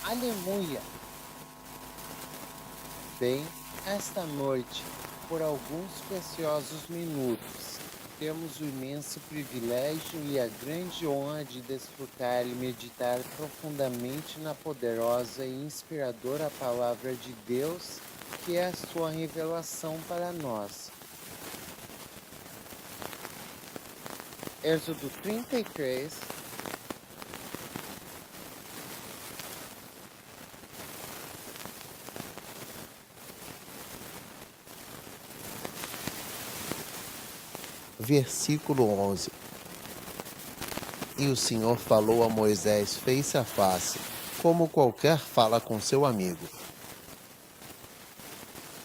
Aleluia! Bem, esta noite, por alguns preciosos minutos, temos o imenso privilégio e a grande honra de desfrutar e meditar profundamente na poderosa e inspiradora palavra de Deus, que é a sua revelação para nós. Êxodo 33, versículo 11. E o Senhor falou a Moisés face a face, como qualquer fala com seu amigo.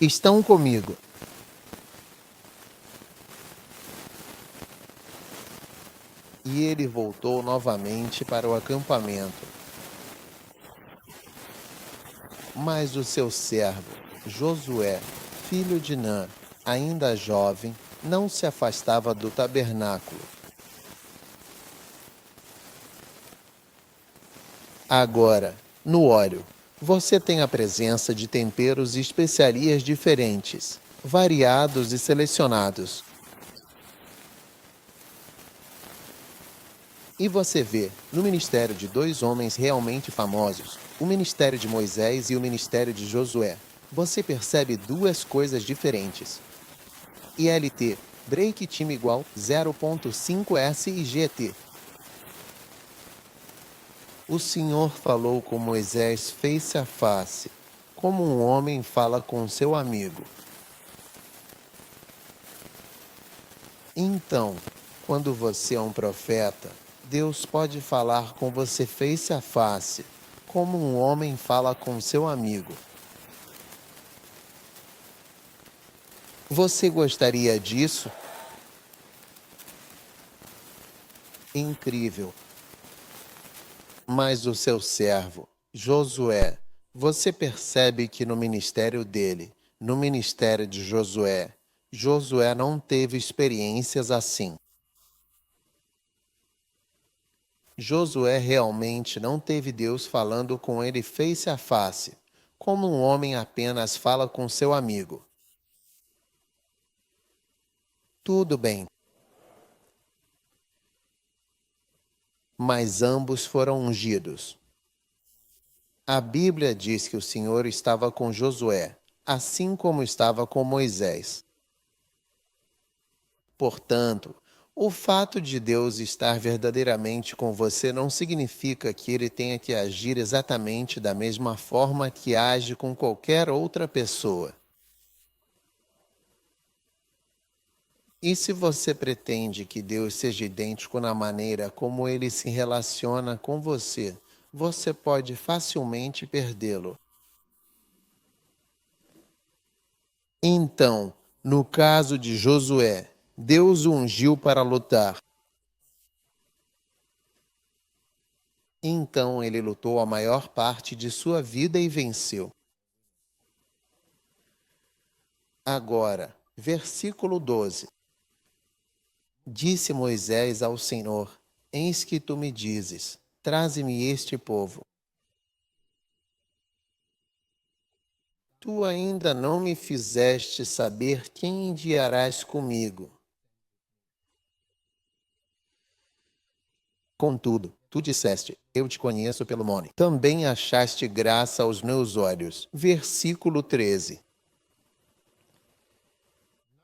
Estão comigo. E ele voltou novamente para o acampamento. Mas o seu servo, Josué, filho de Nã, ainda jovem, não se afastava do tabernáculo. Agora, no óleo, você tem a presença de temperos e especiarias diferentes, variados e selecionados. E você vê, no ministério de dois homens realmente famosos, o ministério de Moisés e o ministério de Josué, você percebe duas coisas diferentes. ILT, break time igual 0.5S e GT. O Senhor falou com Moisés face a face, como um homem fala com seu amigo. Então, quando você é um profeta, Deus pode falar com você face a face, como um homem fala com seu amigo. Você gostaria disso? Incrível. Mas o seu servo, Josué, você percebe que no ministério dele, no ministério de Josué, Josué não teve experiências assim. Josué realmente não teve Deus falando com ele face a face, como um homem apenas fala com seu amigo. Tudo bem. Mas ambos foram ungidos. A Bíblia diz que o Senhor estava com Josué, assim como estava com Moisés. Portanto, o fato de Deus estar verdadeiramente com você não significa que ele tenha que agir exatamente da mesma forma que age com qualquer outra pessoa. E se você pretende que Deus seja idêntico na maneira como ele se relaciona com você, você pode facilmente perdê-lo. Então, no caso de Josué, Deus o ungiu para lutar. Então ele lutou a maior parte de sua vida e venceu. Agora, versículo 12. Disse Moisés ao Senhor: Eis que tu me dizes, traze-me este povo. Tu ainda não me fizeste saber quem enviarás comigo. Contudo, tu disseste, eu te conheço pelo nome. Também achaste graça aos meus olhos. Versículo 13.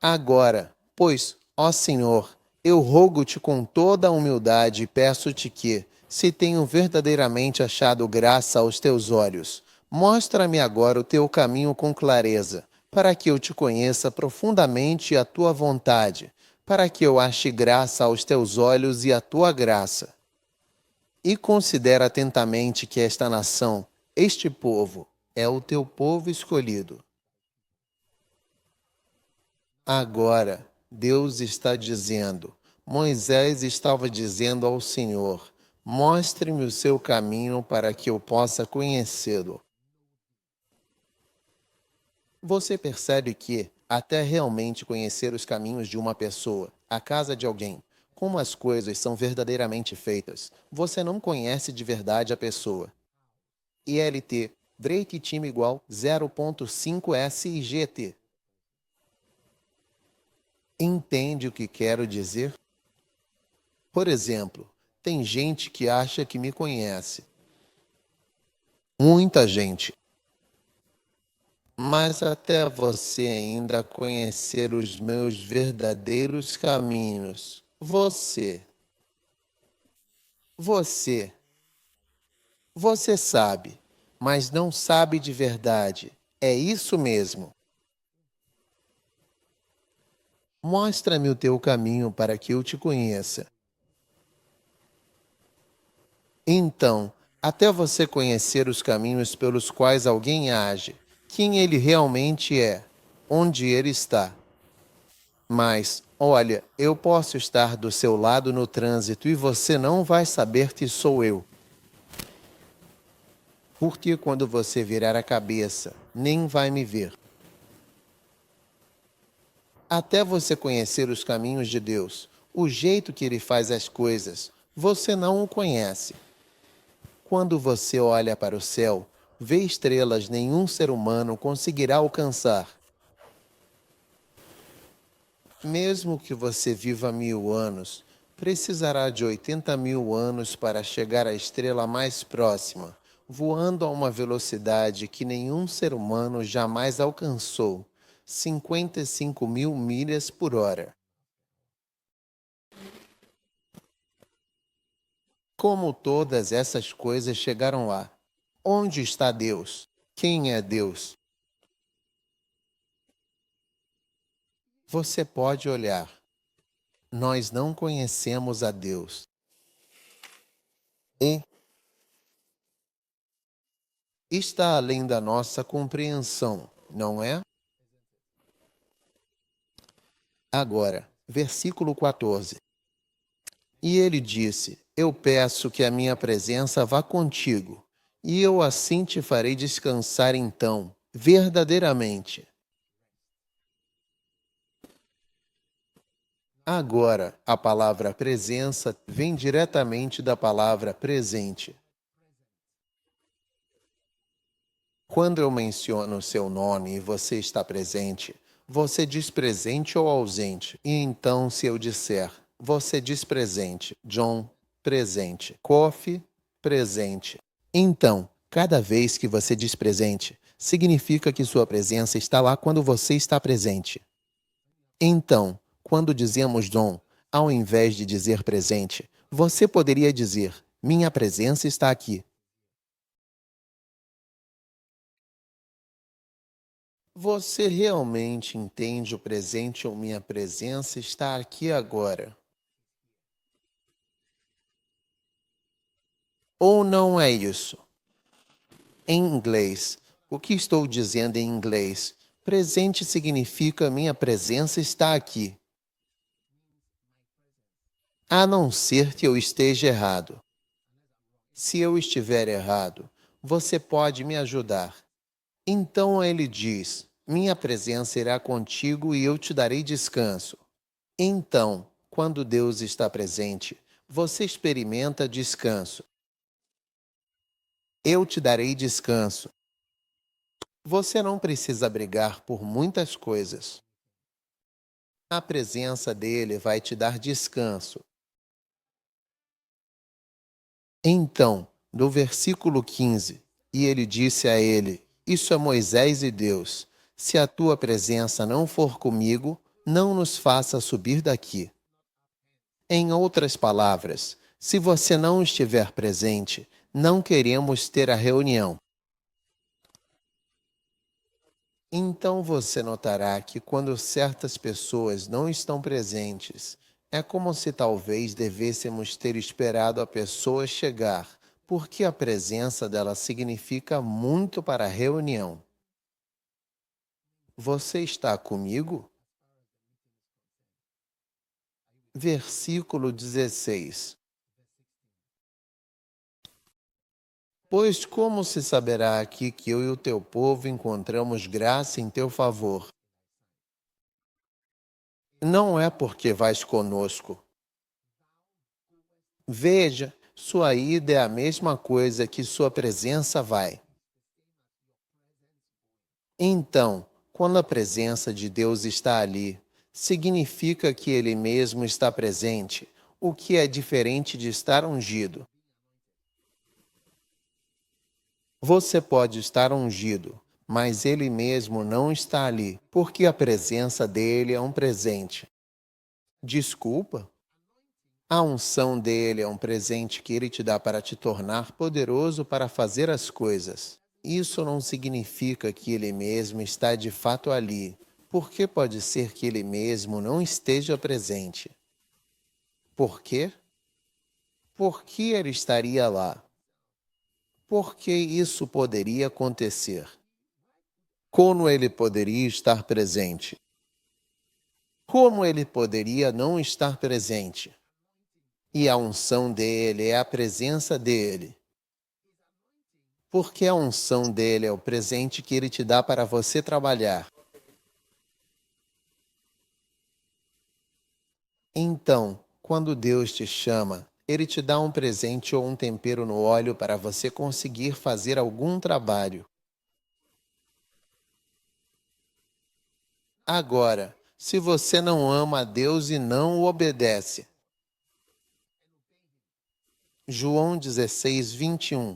Agora, pois, ó Senhor, eu rogo-te com toda a humildade e peço-te que, se tenho verdadeiramente achado graça aos teus olhos, mostra-me agora o teu caminho com clareza, para que eu te conheça profundamente a tua vontade, para que eu ache graça aos teus olhos e a tua graça. E considera atentamente que esta nação, este povo, é o teu povo escolhido. Agora, Deus está dizendo, Moisés estava dizendo ao Senhor, mostre-me o seu caminho para que eu possa conhecê-lo. Você percebe que, até realmente conhecer os caminhos de uma pessoa, a casa de alguém, como as coisas são verdadeiramente feitas, você não conhece de verdade a pessoa. ILT, break time igual 0.5 SIGT. Entende o que quero dizer? Por exemplo, tem gente que acha que me conhece. Muita gente. Mas até você ainda conhecer os meus verdadeiros caminhos. Você, você sabe, mas não sabe de verdade. É isso mesmo. Mostra-me o teu caminho para que eu te conheça. Então, até você conhecer os caminhos pelos quais alguém age, quem ele realmente é, onde ele está. Mas, olha, eu posso estar do seu lado no trânsito e você não vai saber que sou eu. Porque quando você virar a cabeça, nem vai me ver. Até você conhecer os caminhos de Deus, o jeito que ele faz as coisas, você não o conhece. Quando você olha para o céu, vê estrelas nenhum ser humano conseguirá alcançar. Mesmo que você viva 1000 anos, precisará de 80.000 anos para chegar à estrela mais próxima, voando a uma velocidade que nenhum ser humano jamais alcançou, 55.000 milhas por hora. Como todas essas coisas chegaram lá? Onde está Deus? Quem é Deus? Você pode olhar. Nós não conhecemos a Deus. E está além da nossa compreensão, não é? Agora, versículo 14. E ele disse: Eu peço que a minha presença vá contigo, e eu assim te farei descansar então, verdadeiramente. Agora, a palavra presença vem diretamente da palavra presente. Quando eu menciono o seu nome e você está presente, você diz presente ou ausente. E então, se eu disser, você diz presente, John, presente, Kofi, presente. Então, cada vez que você diz presente, significa que sua presença está lá quando você está presente. Então, quando dizemos John, ao invés de dizer presente, você poderia dizer, minha presença está aqui. Você realmente entende o presente ou minha presença está aqui agora? Ou não é isso? Em inglês, o que estou dizendo em inglês? Presente significa minha presença está aqui. A não ser que eu esteja errado. Se eu estiver errado, você pode me ajudar. Então ele diz: minha presença irá contigo e eu te darei descanso. Então, quando Deus está presente, você experimenta descanso. Eu te darei descanso. Você não precisa brigar por muitas coisas. A presença dele vai te dar descanso. Então, no versículo 15, e ele disse a ele: Isso é Moisés e Deus. Se a tua presença não for comigo, não nos faça subir daqui. Em outras palavras, se você não estiver presente, não queremos ter a reunião. Então você notará que quando certas pessoas não estão presentes, é como se talvez devêssemos ter esperado a pessoa chegar, porque a presença dela significa muito para a reunião. Você está comigo? Versículo 16. Pois como se saberá aqui que eu e o teu povo encontramos graça em teu favor? Não é porque vais conosco. Veja, Sua ida é a mesma coisa que sua presença vai. Então, quando a presença de Deus está ali, significa que Ele mesmo está presente, o que é diferente de estar ungido. Você pode estar ungido, mas Ele mesmo não está ali, porque a presença dele é um presente. Desculpa? A unção dele é um presente que ele te dá para te tornar poderoso para fazer as coisas. Isso não significa que ele mesmo está de fato ali, porque pode ser que ele mesmo não esteja presente. Por quê? Por que ele estaria lá? Por que isso poderia acontecer? Como ele poderia estar presente? Como ele poderia não estar presente? E a unção dele é a presença dele. Porque a unção dele é o presente que ele te dá para você trabalhar. Então, quando Deus te chama, ele te dá um presente ou um tempero no óleo para você conseguir fazer algum trabalho. Agora, se você não ama a Deus e não o obedece. João 16, 21.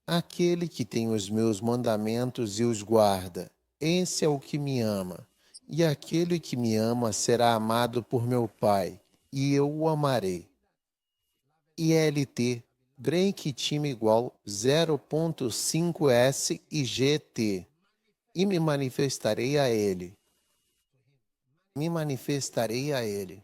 Aquele que tem os meus mandamentos e os guarda, esse é o que me ama. E aquele que me ama será amado por meu Pai, e eu o amarei. ILT, break time igual 0.5S e GT. E me manifestarei a ele. Me manifestarei a ele.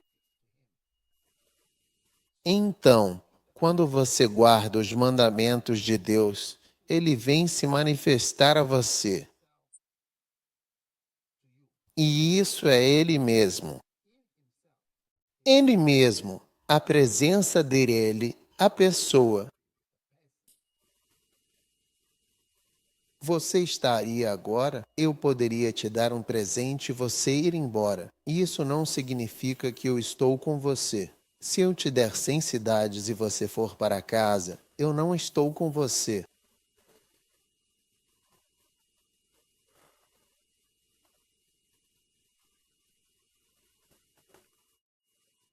Então, quando você guarda os mandamentos de Deus, ele vem se manifestar a você. E isso é ele mesmo. Ele mesmo, a presença dele, a pessoa. Você estaria agora? Eu poderia te dar um presente e você ir embora. Isso não significa que eu estou com você. Se eu te der 100 cidades e você for para casa, eu não estou com você.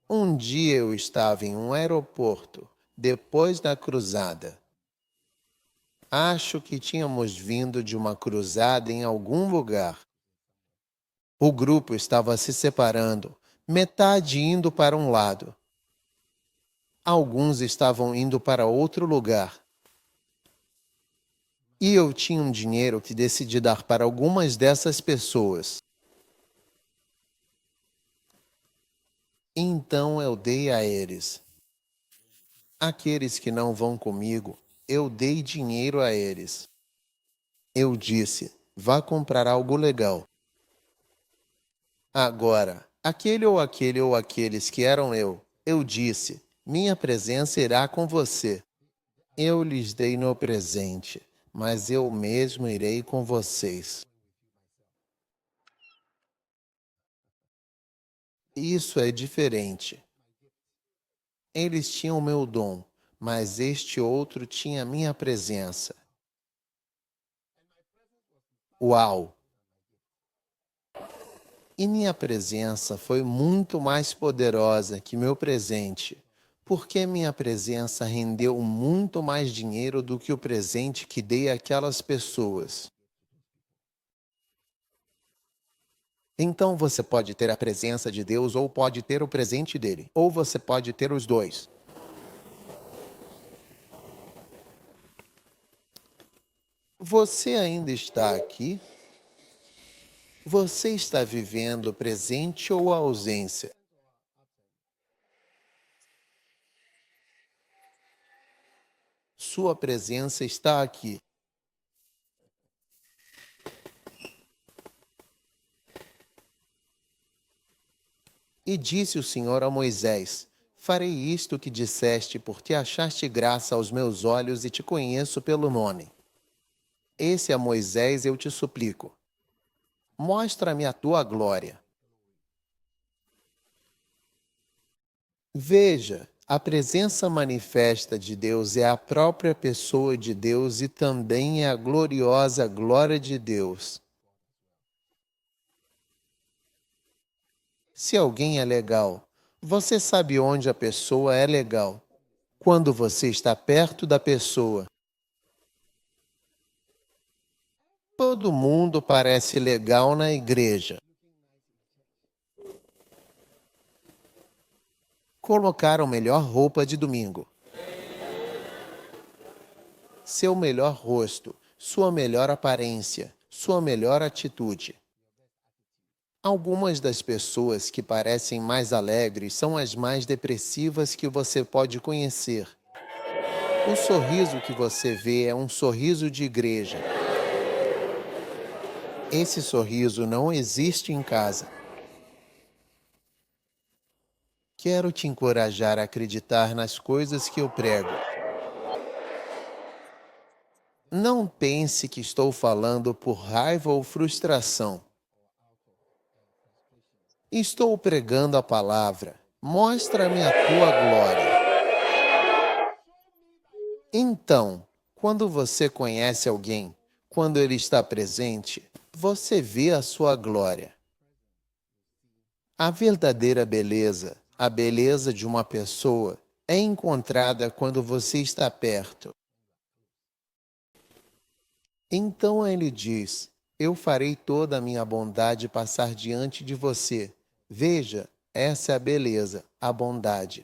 Um dia eu estava em um aeroporto, depois da cruzada. Acho que tínhamos vindo de uma cruzada em algum lugar. O grupo estava se separando, metade indo para um lado. Alguns estavam indo para outro lugar. E eu tinha um dinheiro que decidi dar para algumas dessas pessoas. Então eu dei a eles. Aqueles que não vão comigo, eu dei dinheiro a eles. Eu disse: vá comprar algo legal. Agora, aquele ou aqueles que eram eu disse: minha presença irá com você. Eu lhes dei no presente, mas eu mesmo irei com vocês. Isso é diferente. Eles tinham o meu dom, mas este outro tinha minha presença. Uau! E minha presença foi muito mais poderosa que meu presente, porque minha presença rendeu muito mais dinheiro do que o presente que dei àquelas pessoas. Então você pode ter a presença de Deus ou pode ter o presente dele, ou você pode ter os dois. Você ainda está aqui? Você está vivendo o presente ou a ausência? Sua presença está aqui. E disse o Senhor a Moisés: farei isto que disseste, porque achaste graça aos meus olhos e te conheço pelo nome. Esse a Moisés eu te suplico. Mostra-me a tua glória. Veja, A presença manifesta de Deus é a própria pessoa de Deus e também é a gloriosa glória de Deus. Se alguém é legal, você sabe onde a pessoa é legal. Quando você está perto da pessoa. Todo mundo parece legal na igreja. Colocar a melhor roupa de domingo. Seu melhor rosto, sua melhor aparência, sua melhor atitude. Algumas das pessoas que parecem mais alegres são as mais depressivas que você pode conhecer. O sorriso que você vê é um sorriso de igreja. Esse sorriso não existe em casa. Quero te encorajar a acreditar nas coisas que eu prego. Não pense que estou falando por raiva ou frustração. Estou pregando a palavra. Mostra-me a tua glória. Então, quando você conhece alguém, quando ele está presente, você vê a sua glória. A verdadeira beleza, a beleza de uma pessoa, é encontrada quando você está perto. Então ele diz: eu farei toda a minha bondade passar diante de você. Veja, essa é a beleza, a bondade.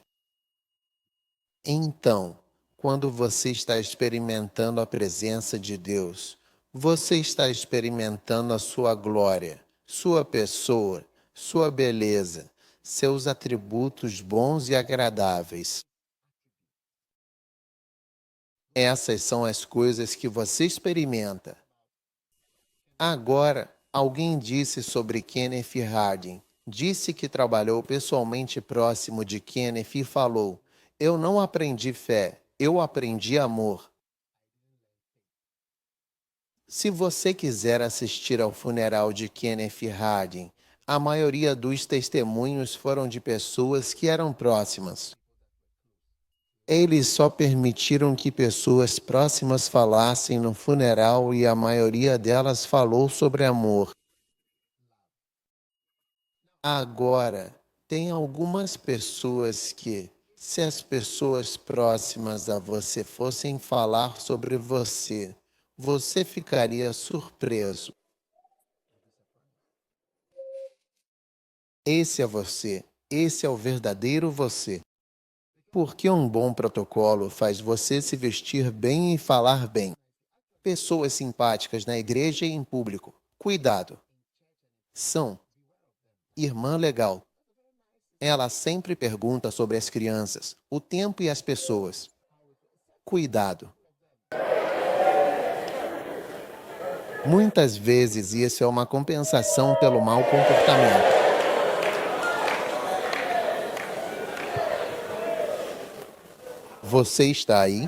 Então, quando você está experimentando a presença de Deus, você está experimentando a sua glória, sua pessoa, sua beleza, seus atributos bons e agradáveis. Essas são as coisas que você experimenta. Agora, alguém disse sobre Kenneth Hagin. Disse que trabalhou pessoalmente próximo de Kenneth e falou: eu não aprendi fé, eu aprendi amor. Se você quiser assistir ao funeral de Kenneth Hagin, a maioria dos testemunhos foram de pessoas que eram próximas. Eles só permitiram que pessoas próximas falassem no funeral e a maioria delas falou sobre amor. Agora, tem algumas pessoas que, se as pessoas próximas a você fossem falar sobre você, você ficaria surpreso. Esse é você. Esse é o verdadeiro você. Porque um bom protocolo faz você se vestir bem e falar bem. Pessoas simpáticas na igreja e em público. Cuidado. São irmã legal. Ela sempre pergunta sobre as crianças, o tempo e as pessoas. Cuidado. Muitas vezes isso é uma compensação pelo mau comportamento. Você está aí?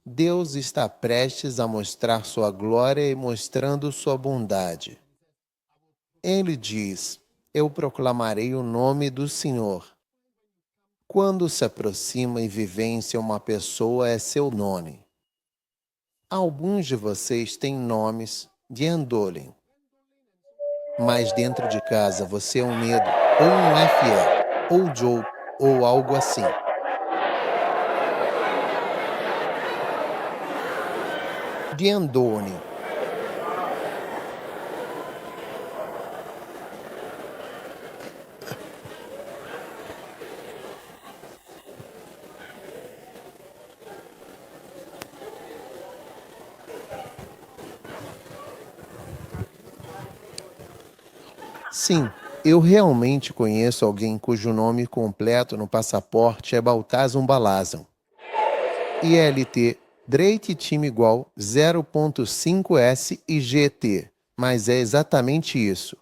Deus está prestes a mostrar sua glória e mostrando sua bondade. Ele diz: eu proclamarei o nome do Senhor. Quando se aproxima e vivencia uma pessoa, é seu nome. Alguns de vocês têm nomes de Endolin. Mas dentro de casa você é um Nedo, ou um FE, ou Joe, ou algo assim. De Endolin. Sim, eu realmente conheço alguém cujo nome completo no passaporte é Baltazar Balazan. ILT Drake time igual 0.5S e GT, mas é exatamente isso.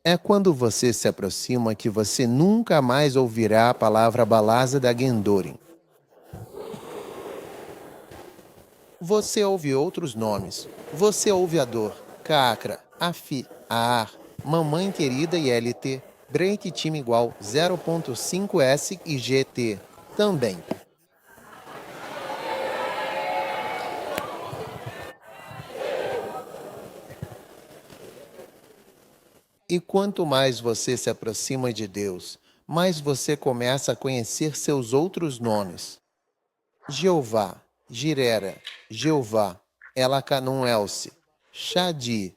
É quando você se aproxima que você nunca mais ouvirá a palavra Balazar da Gendorin. Você ouve outros nomes. Você ouve a dor, Cacra, Afi, Aar, Mamãe Querida e LT, break time igual 0.5S e GT também. E quanto mais você se aproxima de Deus, mais você começa a conhecer seus outros nomes. Jeová, Jirera, Jeová, Elacanum-Elce, Shadi.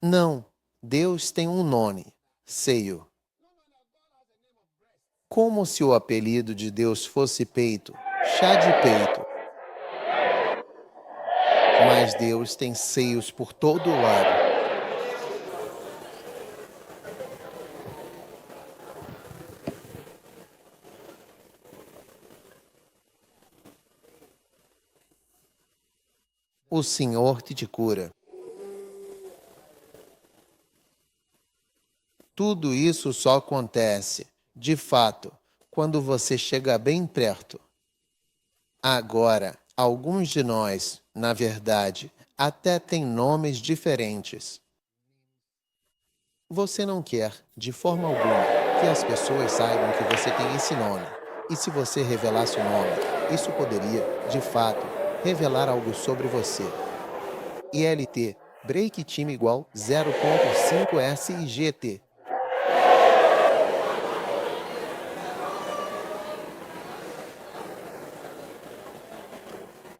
Não, Deus tem um nome, Seio. Como se o apelido de Deus fosse peito, chá de peito. Mas Deus tem seios por todo lado. O Senhor te cura. Tudo isso só acontece, de fato, quando você chega bem perto. Agora, alguns de nós, na verdade, até têm nomes diferentes. Você não quer, de forma alguma, que as pessoas saibam que você tem esse nome. E se você revelasse o nome, isso poderia, de fato, revelar algo sobre você. ILT, break time igual 0.5S e GT.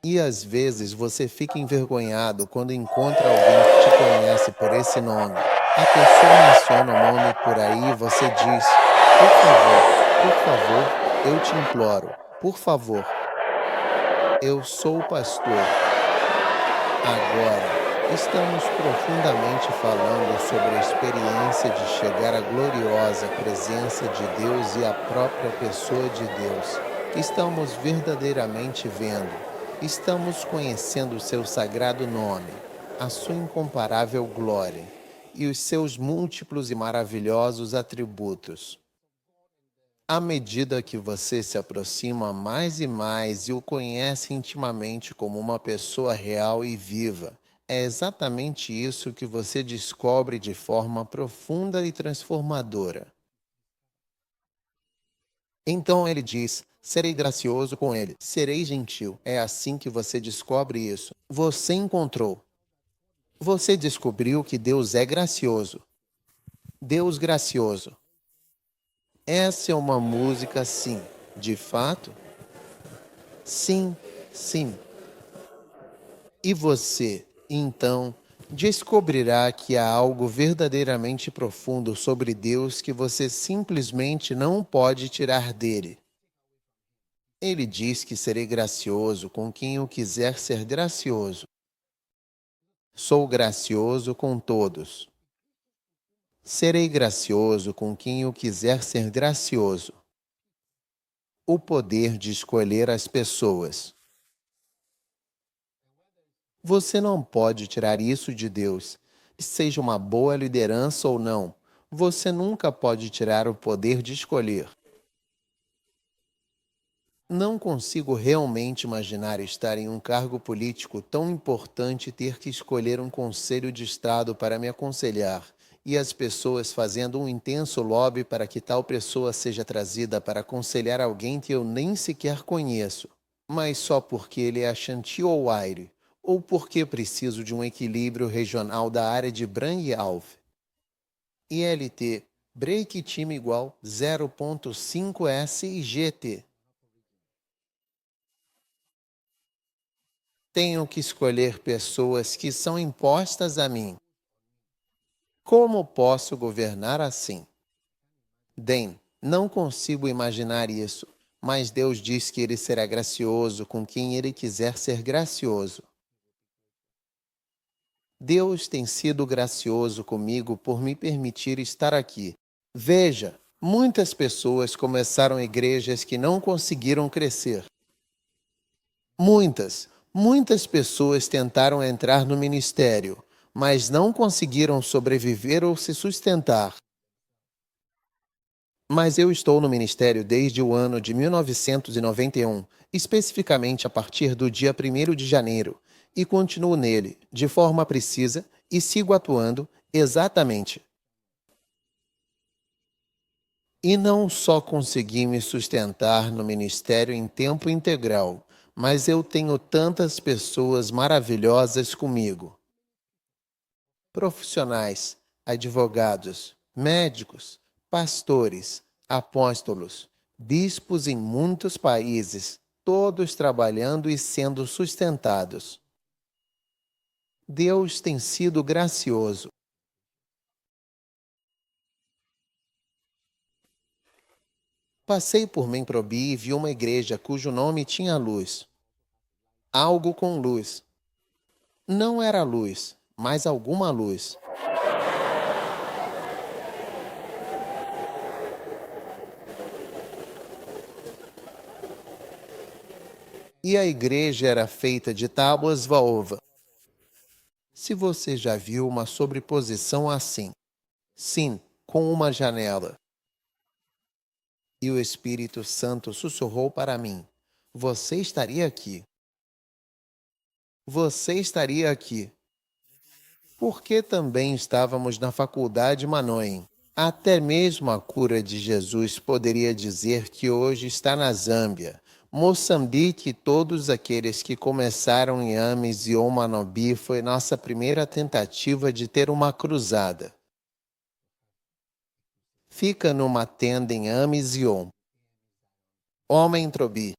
E às vezes você fica envergonhado quando encontra alguém que te conhece por esse nome. A pessoa menciona o nome por aí e você diz: por favor, eu te imploro, por favor. Eu sou o pastor. Agora, estamos profundamente falando sobre a experiência de chegar à gloriosa presença de Deus e à própria pessoa de Deus. Estamos verdadeiramente vendo. Estamos conhecendo o seu sagrado nome, a sua incomparável glória e os seus múltiplos e maravilhosos atributos. À medida que você se aproxima mais e mais e o conhece intimamente como uma pessoa real e viva, é exatamente isso que você descobre de forma profunda e transformadora. Então ele diz: serei gracioso com ele, serei gentil. É assim que você descobre isso. Você encontrou. Você descobriu que Deus é gracioso. Deus gracioso. Essa é uma música, sim. De fato? Sim, sim. E você, então, descobrirá que há algo verdadeiramente profundo sobre Deus que você simplesmente não pode tirar dele. Ele diz que serei gracioso com quem eu quiser ser gracioso. Sou gracioso com todos. Serei gracioso com quem eu quiser ser gracioso. O poder de escolher as pessoas. Você não pode tirar isso de Deus. Seja uma boa liderança ou não, você nunca pode tirar o poder de escolher. Não consigo realmente imaginar estar em um cargo político tão importante e ter que escolher um conselho de Estado para me aconselhar, e as pessoas fazendo um intenso lobby para que tal pessoa seja trazida para aconselhar alguém que eu nem sequer conheço, mas só porque ele é Ashanti ou Waire, ou porque preciso de um equilíbrio regional da área de Bran e Alf. ILT, break time igual 0.5S e GT. Tenho que escolher pessoas que são impostas a mim. Como posso governar assim? Den, não consigo imaginar isso, mas Deus diz que ele será gracioso com quem ele quiser ser gracioso. Deus tem sido gracioso comigo por me permitir estar aqui. Veja, muitas pessoas começaram igrejas que não conseguiram crescer. Muitas pessoas tentaram entrar no ministério, mas não conseguiram sobreviver ou se sustentar. Mas eu estou no ministério desde o ano de 1991, especificamente a partir do dia 1º de janeiro, e continuo nele, de forma precisa, e sigo atuando exatamente. E não só consegui me sustentar no ministério em tempo integral, mas eu tenho tantas pessoas maravilhosas comigo. Profissionais, advogados, médicos, pastores, apóstolos, bispos em muitos países, todos trabalhando e sendo sustentados. Deus tem sido gracioso. Passei por Memprobi e vi uma igreja cujo nome tinha luz. Algo com luz. Não era luz, mas alguma luz. E a igreja era feita de tábuas volva. Se você já viu uma sobreposição assim, sim, com uma janela. E o Espírito Santo sussurrou para mim: Você estaria aqui. Você estaria aqui. Porque também estávamos na faculdade Manoem. Até mesmo a cura de Jesus poderia dizer que hoje está na Zâmbia, Moçambique e todos aqueles que começaram em Ames e Omanobi foi nossa primeira tentativa de ter uma cruzada. Fica numa tenda em Ames e Homem Trobi.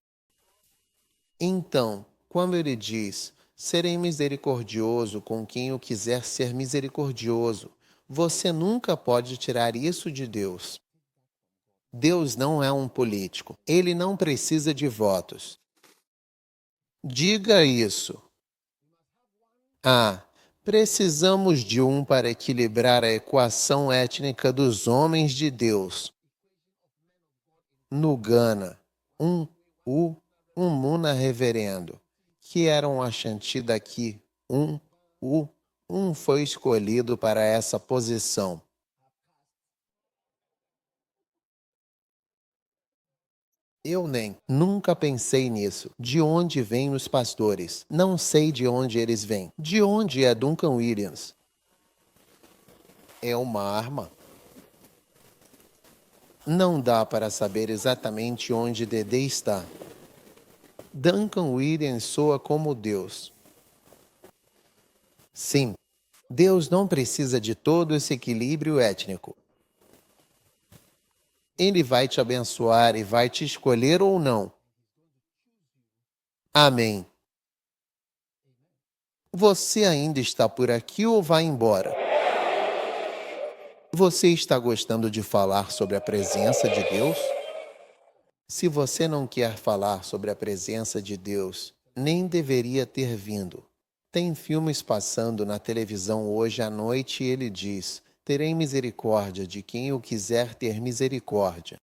Então, quando ele diz, serei misericordioso com quem eu quiser ser misericordioso, você nunca pode tirar isso de Deus. Deus não é um político. Ele não precisa de votos. Diga isso. Ah, precisamos de um para equilibrar a equação étnica dos homens de Deus. No Ghana, U, um Muna reverendo, que era um Ashanti daqui, U, foi escolhido para essa posição. Eu nem nunca pensei nisso. De onde vêm os pastores? Não sei de onde eles vêm. De onde é Duncan Williams? É uma arma? Não dá para saber exatamente onde Dedê está. Duncan Williams soa como Deus. Sim, Deus não precisa de todo esse equilíbrio étnico. Ele vai te abençoar e vai te escolher ou não. Amém. Você ainda está por aqui ou vai embora? Você está gostando de falar sobre a presença de Deus? Se você não quer falar sobre a presença de Deus, nem deveria ter vindo. Tem filmes passando na televisão hoje à noite e ele diz: terei misericórdia de quem eu quiser ter misericórdia.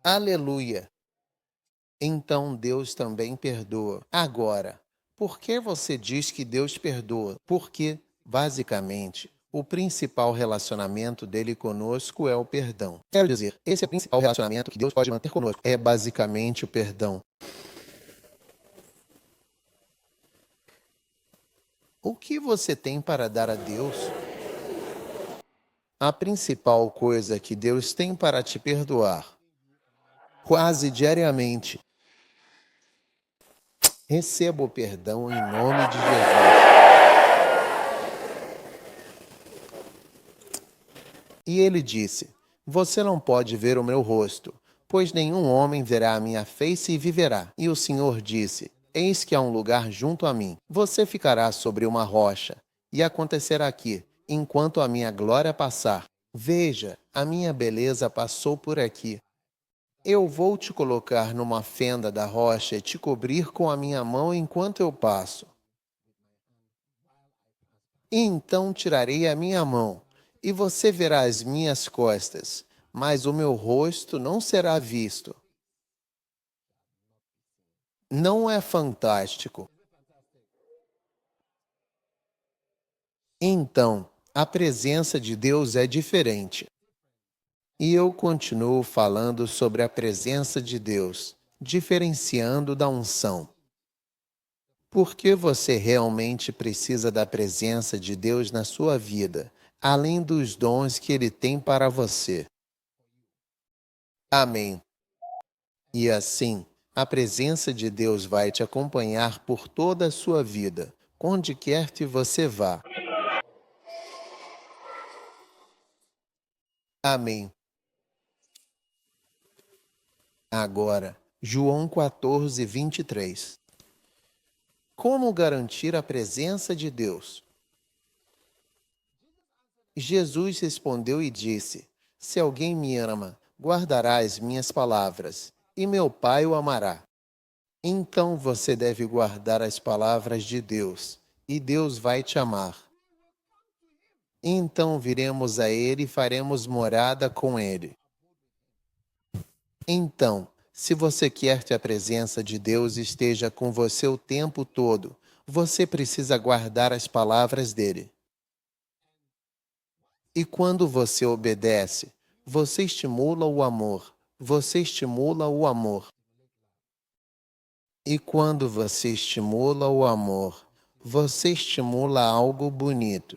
Aleluia! Então Deus também perdoa. Agora, por que você diz que Deus perdoa? Porque, basicamente, o principal relacionamento dele conosco é o perdão. Quero dizer, esse é o principal relacionamento que Deus pode manter conosco. É basicamente o perdão. O que você tem para dar a Deus? A principal coisa que Deus tem para te perdoar, quase diariamente. Receba o perdão em nome de Jesus. E ele disse: Você não pode ver o meu rosto, pois nenhum homem verá a minha face e viverá. E o Senhor disse: Eis que há um lugar junto a mim. Você ficará sobre uma rocha. E acontecerá que, enquanto a minha glória passar, veja, a minha beleza passou por aqui. Eu vou te colocar numa fenda da rocha e te cobrir com a minha mão enquanto eu passo. E então tirarei a minha mão, e você verá as minhas costas, mas o meu rosto não será visto. Não é fantástico? Então, a presença de Deus é diferente. E eu continuo falando sobre a presença de Deus, diferenciando da unção. Por que você realmente precisa da presença de Deus na sua vida, além dos dons que Ele tem para você? Amém. E assim, a presença de Deus vai te acompanhar por toda a sua vida, onde quer que você vá. Amém. Agora, João 14:23. Como garantir a presença de Deus? Jesus respondeu e disse: Se alguém me ama, guardará as minhas palavras, e meu Pai o amará. Então você deve guardar as palavras de Deus, e Deus vai te amar. Então viremos a Ele e faremos morada com Ele. Então, se você quer que a presença de Deus esteja com você o tempo todo, você precisa guardar as palavras dele. E quando você obedece, você estimula o amor. Você estimula o amor. E quando você estimula o amor, você estimula algo bonito.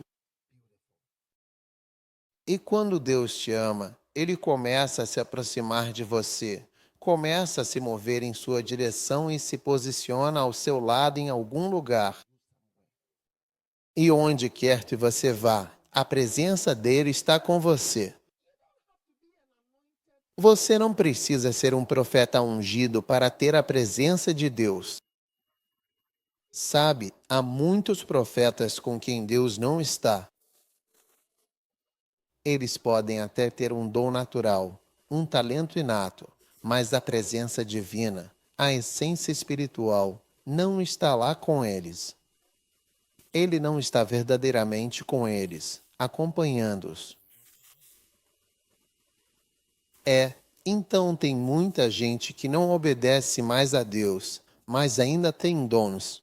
E quando Deus te ama, ele começa a se aproximar de você, começa a se mover em sua direção e se posiciona ao seu lado em algum lugar. E onde quer que você vá, a presença dele está com você. Você não precisa ser um profeta ungido para ter a presença de Deus. Sabe, há muitos profetas com quem Deus não está. Eles podem até ter um dom natural, um talento inato, mas a presença divina, a essência espiritual, não está lá com eles. Ele não está verdadeiramente com eles, acompanhando-os. Então tem muita gente que não obedece mais a Deus, mas ainda tem dons.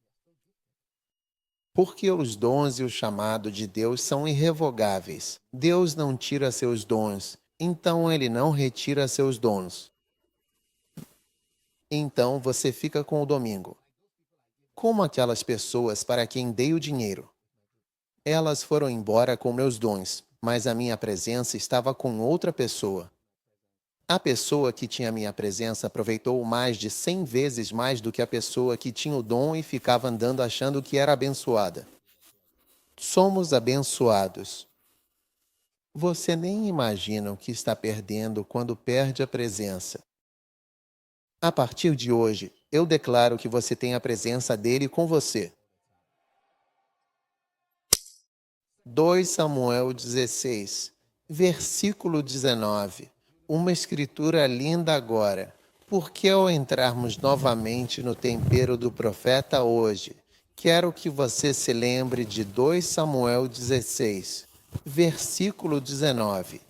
Porque os dons e o chamado de Deus são irrevogáveis. Deus não tira seus dons, então ele não retira seus dons. Então você fica com o domingo. Como aquelas pessoas para quem dei o dinheiro. Elas foram embora com meus dons, mas a minha presença estava com outra pessoa. A pessoa que tinha minha presença aproveitou mais de 100 vezes mais do que a pessoa que tinha o dom e ficava andando achando que era abençoada. Somos abençoados. Você nem imagina o que está perdendo quando perde a presença. A partir de hoje, eu declaro que você tem a presença dele com você. 2 Samuel 16, versículo 19. Uma escritura linda agora. Porque ao entrarmos novamente no tempero do profeta hoje, quero que você se lembre de 2 Samuel 16, versículo 19.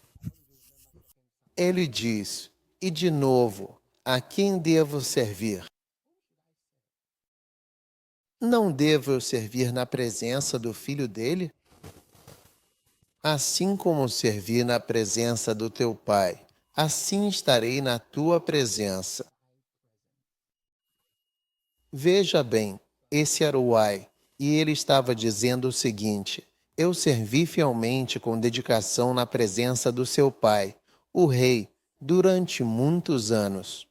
Ele diz: E de novo, a quem devo servir? Não devo eu servir na presença do filho dele? Assim como servi na presença do teu pai, assim estarei na tua presença. Veja bem, esse era o Uai, e ele estava dizendo o seguinte: eu servi fielmente com dedicação na presença do seu pai, o rei, durante muitos anos.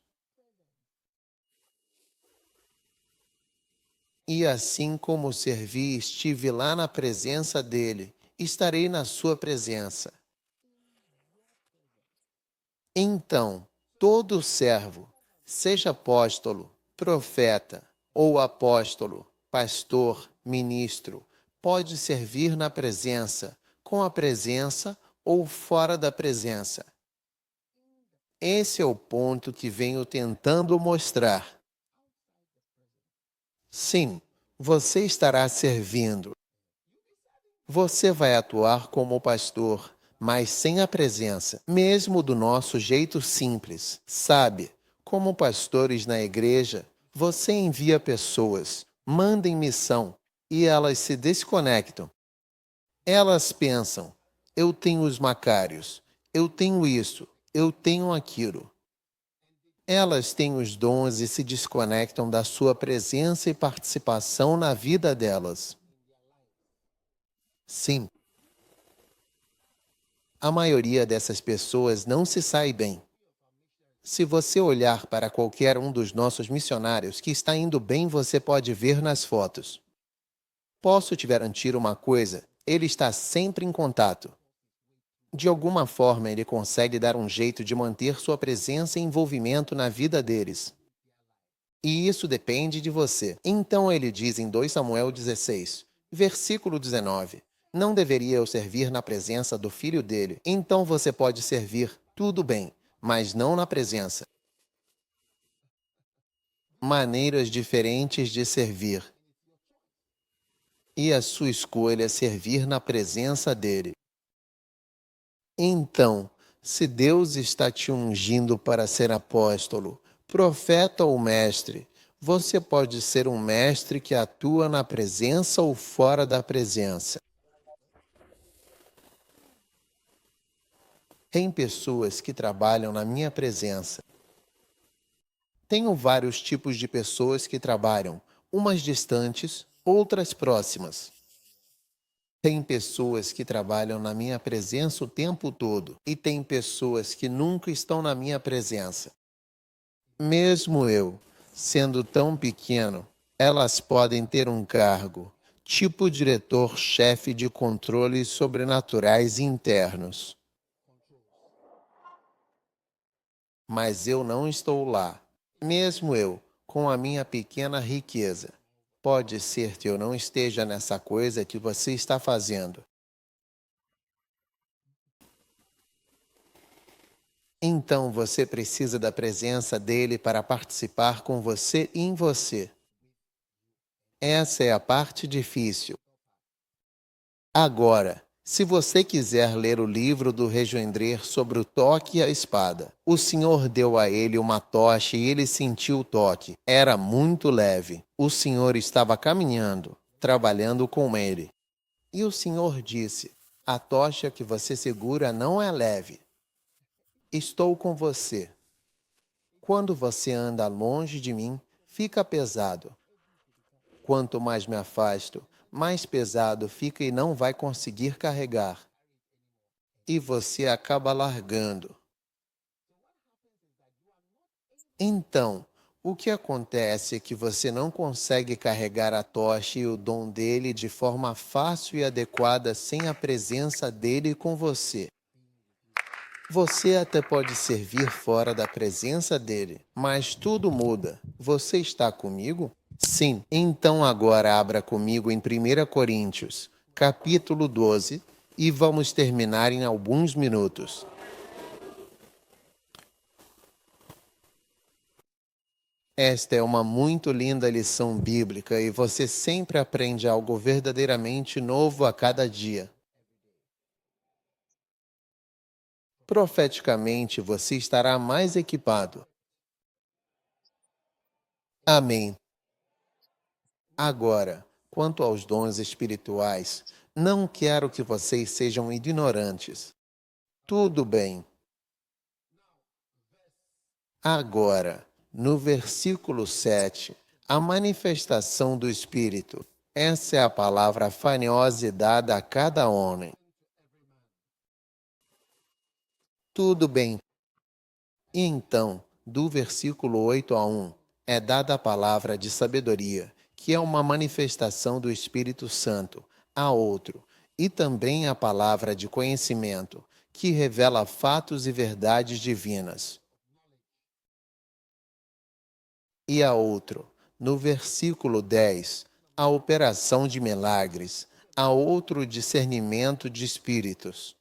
E assim como servi e estive lá na presença dele, estarei na sua presença. Então, todo servo, seja apóstolo, profeta ou apóstolo, pastor, ministro, pode servir na presença, com a presença ou fora da presença. Esse é o ponto que venho tentando mostrar. Sim, você estará servindo. Você vai atuar como pastor, mas sem a presença, mesmo do nosso jeito simples. Sabe, como pastores na igreja, você envia pessoas, manda em missão e elas se desconectam. Elas pensam: eu tenho os macários, eu tenho isso, eu tenho aquilo. Elas têm os dons e se desconectam da sua presença e participação na vida delas. Sim, a maioria dessas pessoas não se sai bem. Se você olhar para qualquer um dos nossos missionários que está indo bem, você pode ver nas fotos. Posso te garantir uma coisa: ele está sempre em contato. De alguma forma, ele consegue dar um jeito de manter sua presença e envolvimento na vida deles. E isso depende de você. Então ele diz em 2 Samuel 16, versículo 19: Não deveria eu servir na presença do filho dele? Então você pode servir, tudo bem, mas não na presença. Maneiras diferentes de servir. E a sua escolha é servir na presença dele. Então, se Deus está te ungindo para ser apóstolo, profeta ou mestre, você pode ser um mestre que atua na presença ou fora da presença. Tem pessoas que trabalham na minha presença. Tenho vários tipos de pessoas que trabalham, umas distantes, outras próximas. Tem pessoas que trabalham na minha presença o tempo todo, e tem pessoas que nunca estão na minha presença. Mesmo eu, sendo tão pequeno, elas podem ter um cargo, tipo diretor-chefe de controles sobrenaturais internos. Mas eu não estou lá. Mesmo eu, com a minha pequena riqueza. Pode ser que eu não esteja nessa coisa que você está fazendo. Então você precisa da presença dele para participar com você em você. Essa é a parte difícil. Agora, se você quiser ler o livro do Rejoindrer sobre o toque e a espada, o Senhor deu a ele uma tocha e ele sentiu o toque. Era muito leve. O Senhor estava caminhando, trabalhando com ele. E o Senhor disse: A tocha que você segura não é leve. Estou com você. Quando você anda longe de mim, fica pesado. Quanto mais me afasto, mais pesado fica e não vai conseguir carregar. E você acaba largando. Então, o que acontece é que você não consegue carregar a tocha e o dom dele de forma fácil e adequada sem a presença dele com você. Você até pode servir fora da presença dele, mas tudo muda. Você está comigo? Sim. Então agora abra comigo em 1 Coríntios, capítulo 12, e vamos terminar em alguns minutos. Esta é uma muito linda lição bíblica e você sempre aprende algo verdadeiramente novo a cada dia. Profeticamente, você estará mais equipado. Amém. Agora, quanto aos dons espirituais, não quero que vocês sejam ignorantes. Tudo bem. Agora, no versículo 7, a manifestação do Espírito. Essa é a palavra faniose dada a cada homem. Tudo bem. E então, do versículo 8 a 1, é dada a palavra de sabedoria, que é uma manifestação do Espírito Santo, a outro, e também a palavra de conhecimento, que revela fatos e verdades divinas. E a outro, no versículo 10, a operação de milagres, a outro discernimento de espíritos.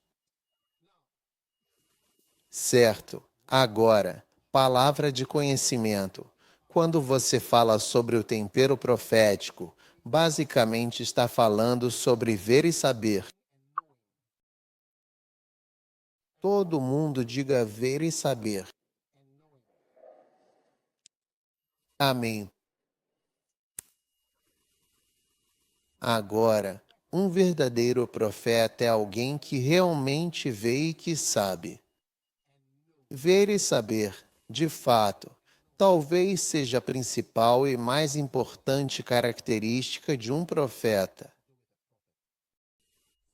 Certo. Agora, palavra de conhecimento. Quando você fala sobre o tempero profético, basicamente está falando sobre ver e saber. Todo mundo diga ver e saber. Amém. Agora, um verdadeiro profeta é alguém que realmente vê e que sabe. Ver e saber, de fato, talvez seja a principal e mais importante característica de um profeta.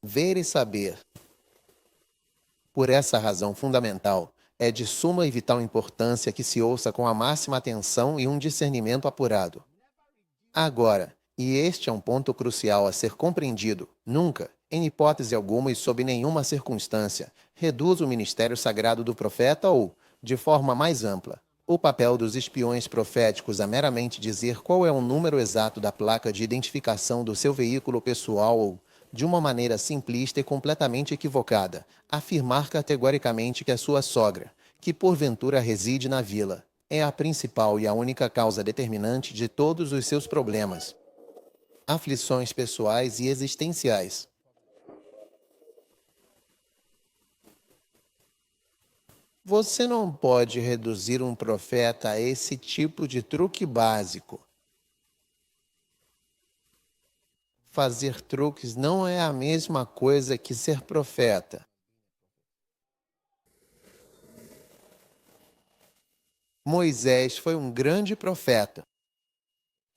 Ver e saber. Por essa razão fundamental, É de suma e vital importância que se ouça com a máxima atenção e um discernimento apurado. Agora, e este é um ponto crucial a ser compreendido, nunca, em hipótese alguma e sob nenhuma circunstância, reduz o ministério sagrado do profeta ou, de forma mais ampla, o papel dos espiões proféticos a meramente dizer qual é o número exato da placa de identificação do seu veículo pessoal ou, de uma maneira simplista e completamente equivocada, afirmar categoricamente que a sua sogra, que porventura reside na vila, é a principal e a única causa determinante de todos os seus problemas, aflições pessoais e existenciais. Você não pode reduzir um profeta a esse tipo de truque básico. Fazer truques não é a mesma coisa que ser profeta. Moisés foi um grande profeta.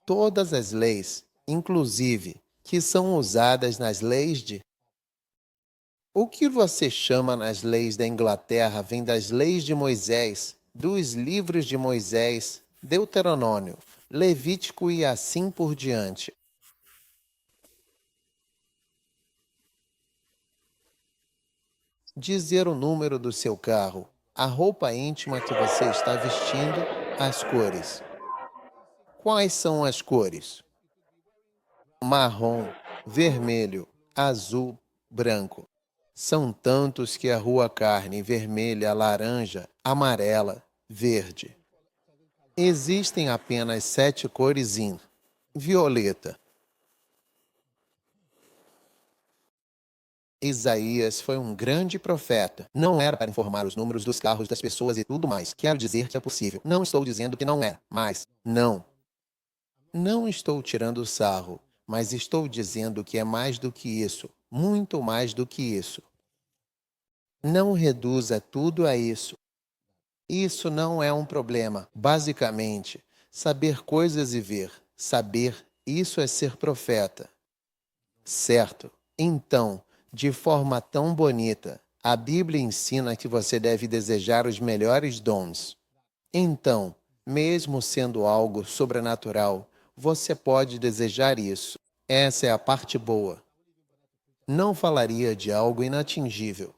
Todas as leis, inclusive, que são usadas nas leis de... O que você chama nas leis da Inglaterra vem das leis de Moisés, dos livros de Moisés, Deuteronômio, Levítico e assim por diante. Dizer o número do seu carro, a roupa íntima que você está vestindo, as cores. Quais são as cores? Marrom, vermelho, azul, branco. São tantos que a rua carne vermelha, laranja, amarela, verde. Existem apenas 7 cores in. Violeta. Isaías foi um grande profeta. Não era para informar os números dos carros das pessoas e tudo mais. Quero dizer que é possível. Não estou dizendo que não é, mas não. Não estou tirando sarro, mas estou dizendo que é mais do que isso, muito mais do que isso. Não reduza tudo a isso. Isso não é um problema. Basicamente, saber coisas e ver. Saber, isso é ser profeta. Certo? Então, de forma tão bonita, a Bíblia ensina que você deve desejar os melhores dons. Então, mesmo sendo algo sobrenatural, você pode desejar isso. Essa é a parte boa. Não falaria de algo inatingível.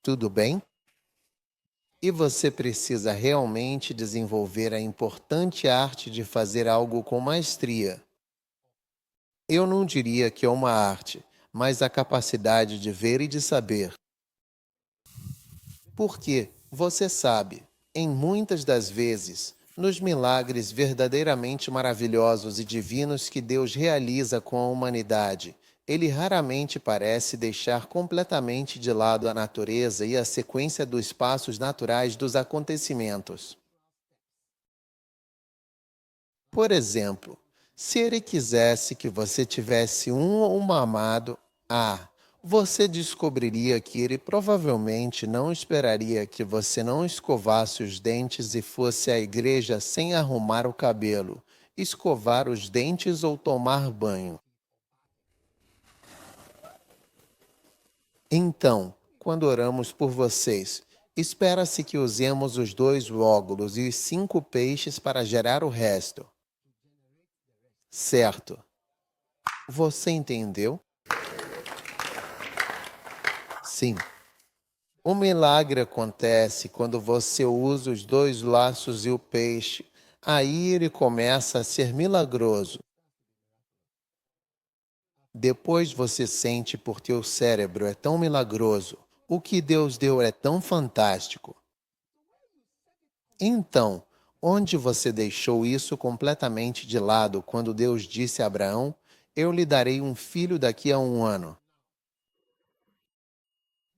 Tudo bem? E você precisa realmente desenvolver a importante arte de fazer algo com maestria. Eu não diria que é uma arte, mas a capacidade de ver e de saber. Porque, você sabe, em muitas das vezes, nos milagres verdadeiramente maravilhosos e divinos que Deus realiza com a humanidade, ele raramente parece deixar completamente de lado a natureza e a sequência dos passos naturais dos acontecimentos. Por exemplo, se ele quisesse que você tivesse um ou uma amado, você descobriria que ele provavelmente não esperaria que você não escovasse os dentes e fosse à igreja sem arrumar o cabelo, escovar os dentes ou tomar banho. Então, quando oramos por vocês, espera-se que usemos os 2 óvulos e os 5 peixes para gerar o resto. Certo? Você entendeu? Sim. O milagre acontece quando você usa os 2 laços e o peixe. Aí ele começa a ser milagroso. Depois você sente porque o cérebro é tão milagroso. O que Deus deu é tão fantástico. Então, onde você deixou isso completamente de lado quando Deus disse a Abraão: Eu lhe darei um filho daqui a 1 ano?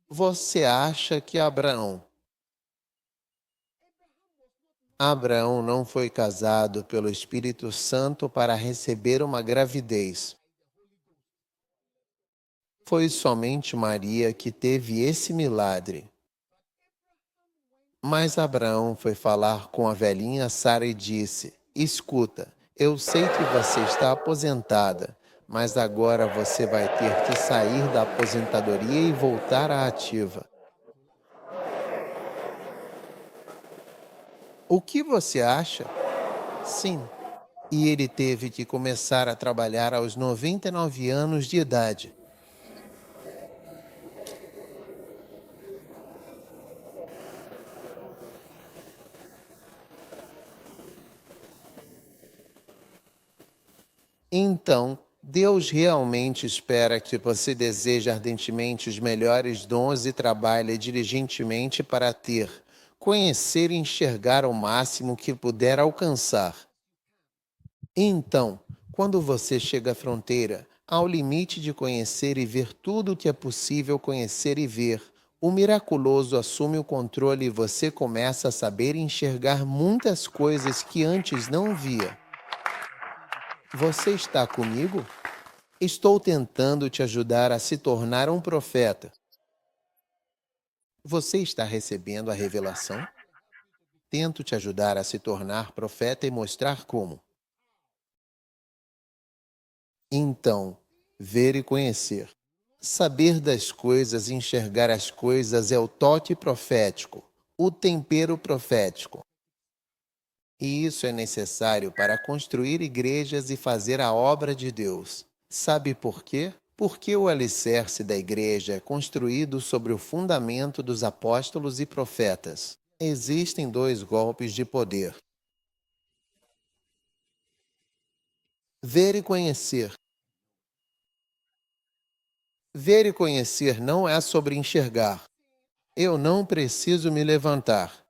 Você acha que Abraão não foi casado pelo Espírito Santo para receber uma gravidez? Foi somente Maria que teve esse milagre. Mas Abraão foi falar com a velhinha Sara e disse: Escuta, eu sei que você está aposentada, mas agora você vai ter que sair da aposentadoria e voltar à ativa. O que você acha? Sim. E ele teve que começar a trabalhar aos 99 anos de idade. Então, Deus realmente espera que você deseje ardentemente os melhores dons e trabalhe diligentemente para ter, conhecer e enxergar o máximo que puder alcançar. Então, quando você chega à fronteira, ao limite de conhecer e ver tudo o que é possível conhecer e ver, o miraculoso assume o controle e você começa a saber e enxergar muitas coisas que antes não via. Você está comigo? Estou tentando te ajudar a se tornar um profeta. Você está recebendo a revelação? Tento te ajudar a se tornar profeta e mostrar como. Então, ver e conhecer. Saber das coisas e enxergar as coisas é o toque profético, o tempero profético. E isso é necessário para construir igrejas e fazer a obra de Deus. Sabe por quê? Porque o alicerce da igreja é construído sobre o fundamento dos apóstolos e profetas. Existem dois golpes de poder: ver e conhecer. Ver e conhecer não é sobre enxergar. Eu não preciso me levantar.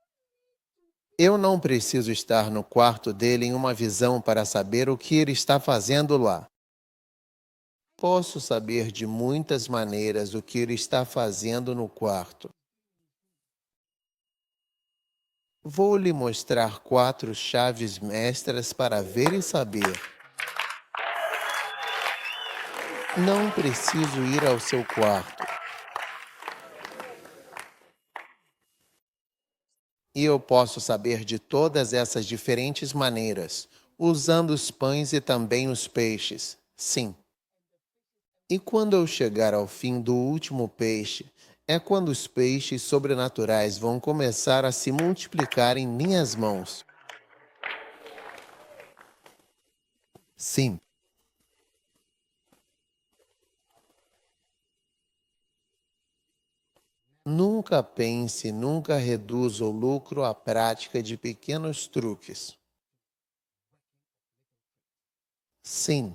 Eu não preciso estar no quarto dele em uma visão para saber o que ele está fazendo lá. Posso saber de muitas maneiras o que ele está fazendo no quarto. Vou lhe mostrar 4 chaves mestras para ver e saber. Não preciso ir ao seu quarto. E eu posso saber de todas essas diferentes maneiras, usando os pães e também os peixes. Sim. E quando eu chegar ao fim do último peixe, é quando os peixes sobrenaturais vão começar a se multiplicar em minhas mãos. Sim. Nunca pense, nunca reduza o lucro à prática de pequenos truques. Sim.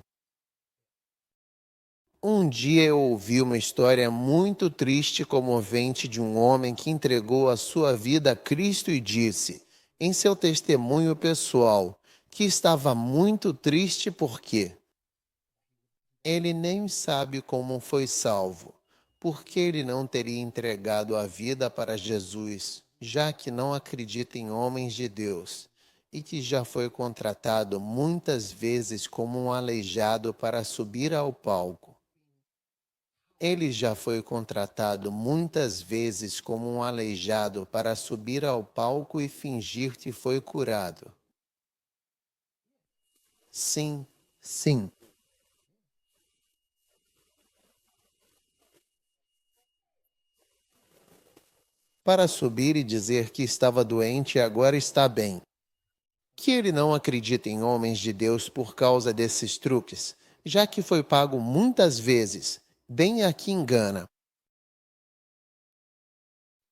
Um dia eu ouvi uma história muito triste e comovente de um homem que entregou a sua vida a Cristo e disse, em seu testemunho pessoal, que estava muito triste porque ele nem sabe como foi salvo, porque ele não teria entregado a vida para Jesus, já que não acredita em homens de Deus, e que já foi contratado muitas vezes como um aleijado para subir ao palco. Ele já foi contratado muitas vezes como um aleijado para subir ao palco e fingir que foi curado. Sim, sim. Para subir e dizer que estava doente e agora está bem. Que ele não acredita em homens de Deus por causa desses truques, já que foi pago muitas vezes, bem a que engana.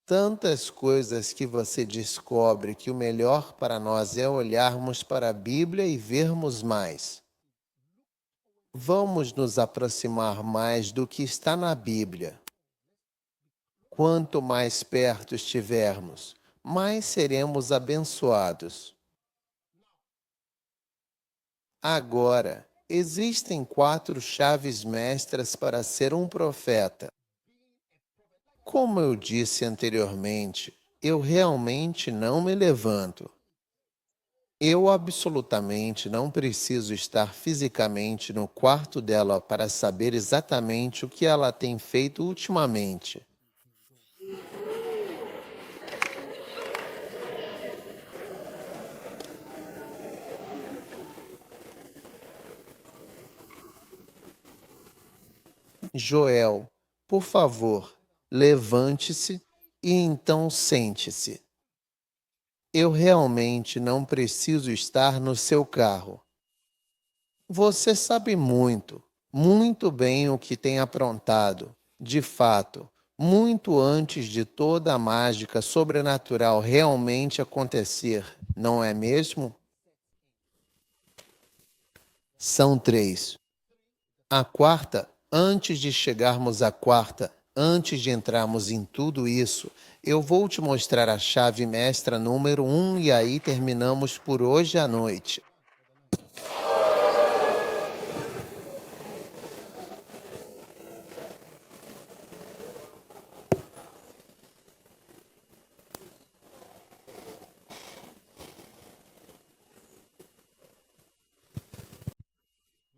Tantas coisas que você descobre que o melhor para nós é olharmos para a Bíblia e vermos mais. Vamos nos aproximar mais do que está na Bíblia. Quanto mais perto estivermos, mais seremos abençoados. Agora, existem 4 chaves mestras para ser um profeta. Como eu disse anteriormente, eu realmente não me levanto. Eu absolutamente não preciso estar fisicamente no quarto dela para saber exatamente o que ela tem feito ultimamente. Joel, por favor, levante-se e então sente-se. Eu realmente não preciso estar no seu carro. Você sabe muito, muito bem o que tem aprontado. De fato, muito antes de toda a mágica sobrenatural realmente acontecer, não é mesmo? São três. A quarta, antes de chegarmos à quarta, antes de entrarmos em tudo isso, eu vou te mostrar a chave mestra número um e aí terminamos por hoje à noite.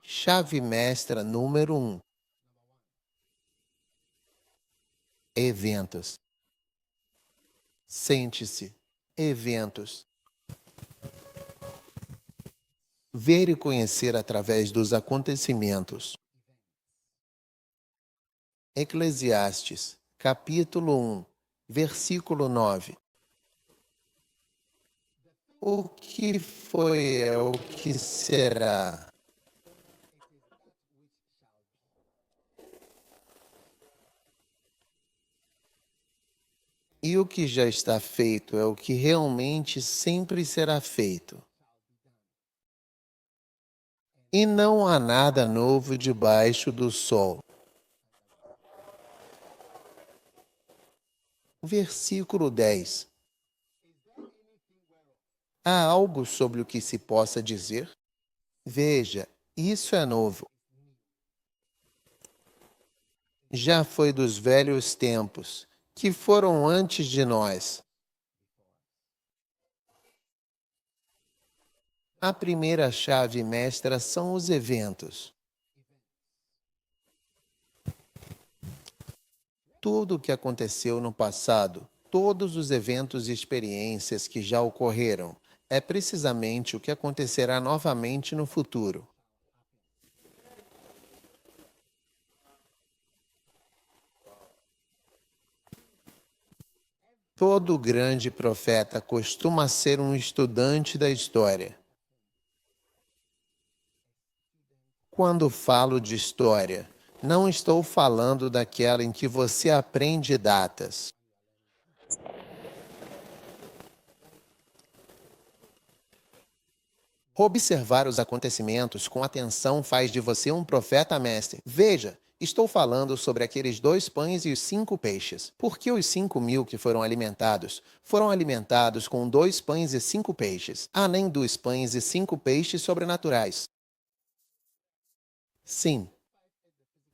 Chave mestra número um: eventos. Sente-se. Eventos. Ver e conhecer através dos acontecimentos. Eclesiastes, capítulo 1, versículo 9. O que foi é o que será. E o que já está feito é o que realmente sempre será feito. E não há nada novo debaixo do sol. Versículo 10. Há algo sobre o que se possa dizer? Veja, isso é novo. Já foi dos velhos tempos, que foram antes de nós. A primeira chave mestra são os eventos. Tudo o que aconteceu no passado, todos os eventos e experiências que já ocorreram, é precisamente o que acontecerá novamente no futuro. Todo grande profeta costuma ser um estudante da história. Quando falo de história, não estou falando daquela em que você aprende datas. Observar os acontecimentos com atenção faz de você um profeta mestre. Veja, estou falando sobre aqueles 2 pães e os 5 peixes. Por que os 5.000 que foram alimentados com 2 pães e 5 peixes, além dos pães e 5 peixes sobrenaturais? Sim.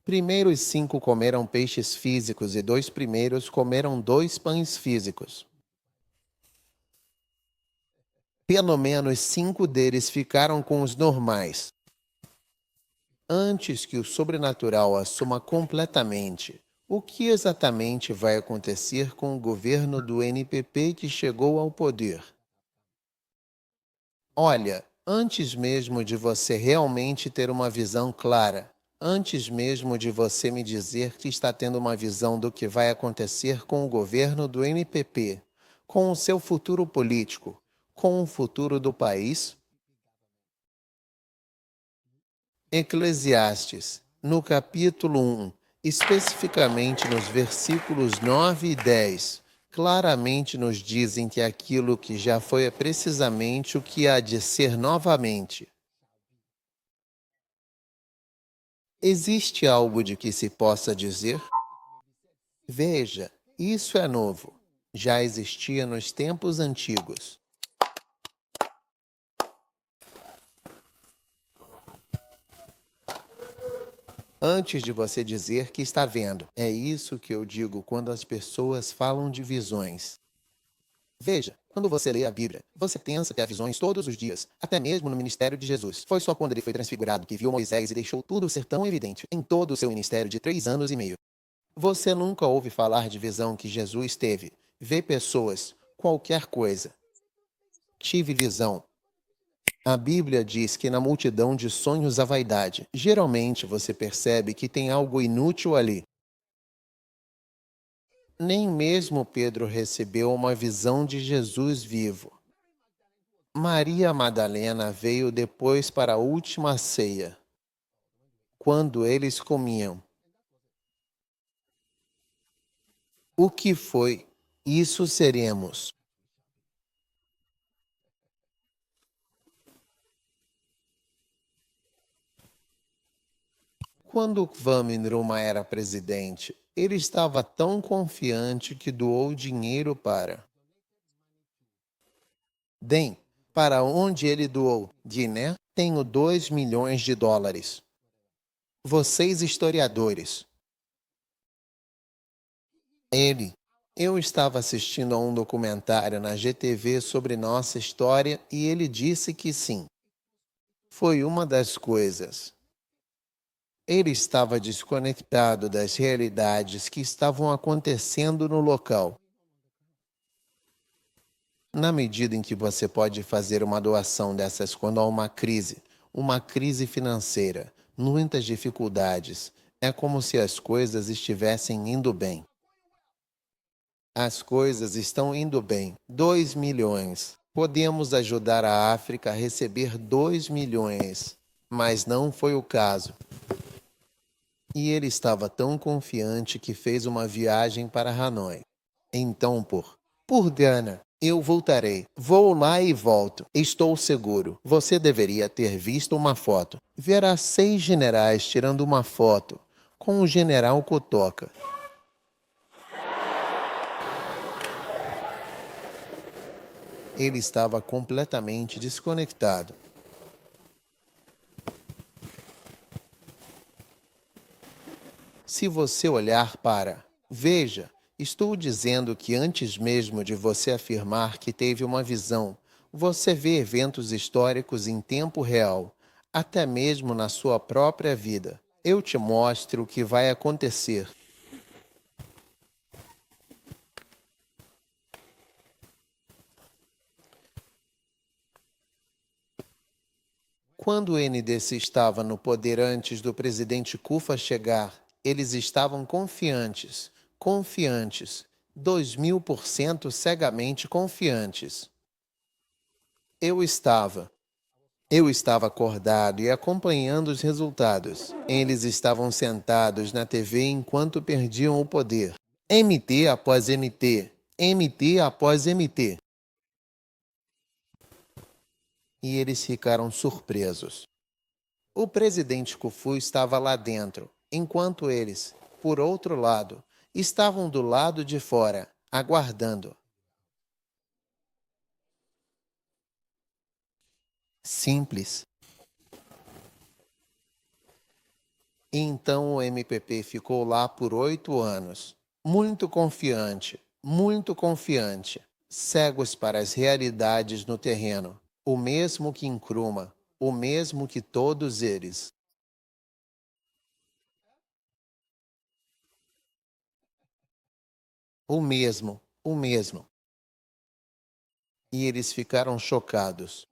Primeiro os 5 comeram peixes físicos e 2 primeiros comeram 2 pães físicos. Pelo menos 5 deles ficaram com os normais. Antes que o sobrenatural assuma completamente, o que exatamente vai acontecer com o governo do NPP que chegou ao poder? Olha, antes mesmo de você realmente ter uma visão clara, antes mesmo de você me dizer que está tendo uma visão do que vai acontecer com o governo do NPP, com o seu futuro político, com o futuro do país, Eclesiastes, no capítulo 1, especificamente nos versículos 9 e 10, claramente nos dizem que aquilo que já foi é precisamente o que há de ser novamente. Existe algo de que se possa dizer? Veja, isso é novo. Já existia nos tempos antigos. Antes de você dizer que está vendo, é isso que eu digo quando as pessoas falam de visões. Veja, quando você lê a Bíblia, você pensa que há visões todos os dias, até mesmo no ministério de Jesus. Foi só quando ele foi transfigurado que viu Moisés e deixou tudo ser tão evidente em todo o seu ministério de 3 anos e meio. Você nunca ouve falar de visão que Jesus teve. Vê pessoas, qualquer coisa. Tive visão. A Bíblia diz que na multidão de sonhos há vaidade. Geralmente você percebe que tem algo inútil ali. Nem mesmo Pedro recebeu uma visão de Jesus vivo. Maria Madalena veio depois para a última ceia, quando eles comiam. O que foi? Isso seremos. Quando Kwame Nkrumah era presidente, ele estava tão confiante que doou dinheiro para DEM. Para onde ele doou? Guiné? Tenho 2 milhões de dólares. Vocês historiadores. Ele. Eu estava assistindo a um documentário na GTV sobre nossa história e ele disse que sim. Foi uma das coisas. Ele estava desconectado das realidades que estavam acontecendo no local. Na medida em que você pode fazer uma doação dessas quando há uma crise financeira, muitas dificuldades, é como se as coisas estivessem indo bem. As coisas estão indo bem. 2 milhões. Podemos ajudar a África a receber 2 milhões. Mas não foi o caso. E ele estava tão confiante que fez uma viagem para Hanoi. Então, por Gana, eu voltarei. Vou lá e volto. Estou seguro. Você deveria ter visto uma foto. Verá 6 generais tirando uma foto com o general Kotoka. Ele estava completamente desconectado. Se você olhar para, veja, estou dizendo que antes mesmo de você afirmar que teve uma visão, você vê eventos históricos em tempo real, até mesmo na sua própria vida. Eu te mostro o que vai acontecer. Quando o NDC estava no poder antes do presidente Kufa chegar, eles estavam confiantes, 2000% cegamente confiantes. Eu estava. Eu estava acordado e acompanhando os resultados. Eles estavam sentados na TV enquanto perdiam o poder. MT após MT, MT após MT. E eles ficaram surpresos. O presidente Kufu estava lá dentro, enquanto eles, por outro lado, estavam do lado de fora, aguardando. Simples. Então o MPP ficou lá por 8 anos, muito confiante, cegos para as realidades no terreno, o mesmo que Nkrumah, o mesmo que todos eles. O mesmo. E eles ficaram chocados.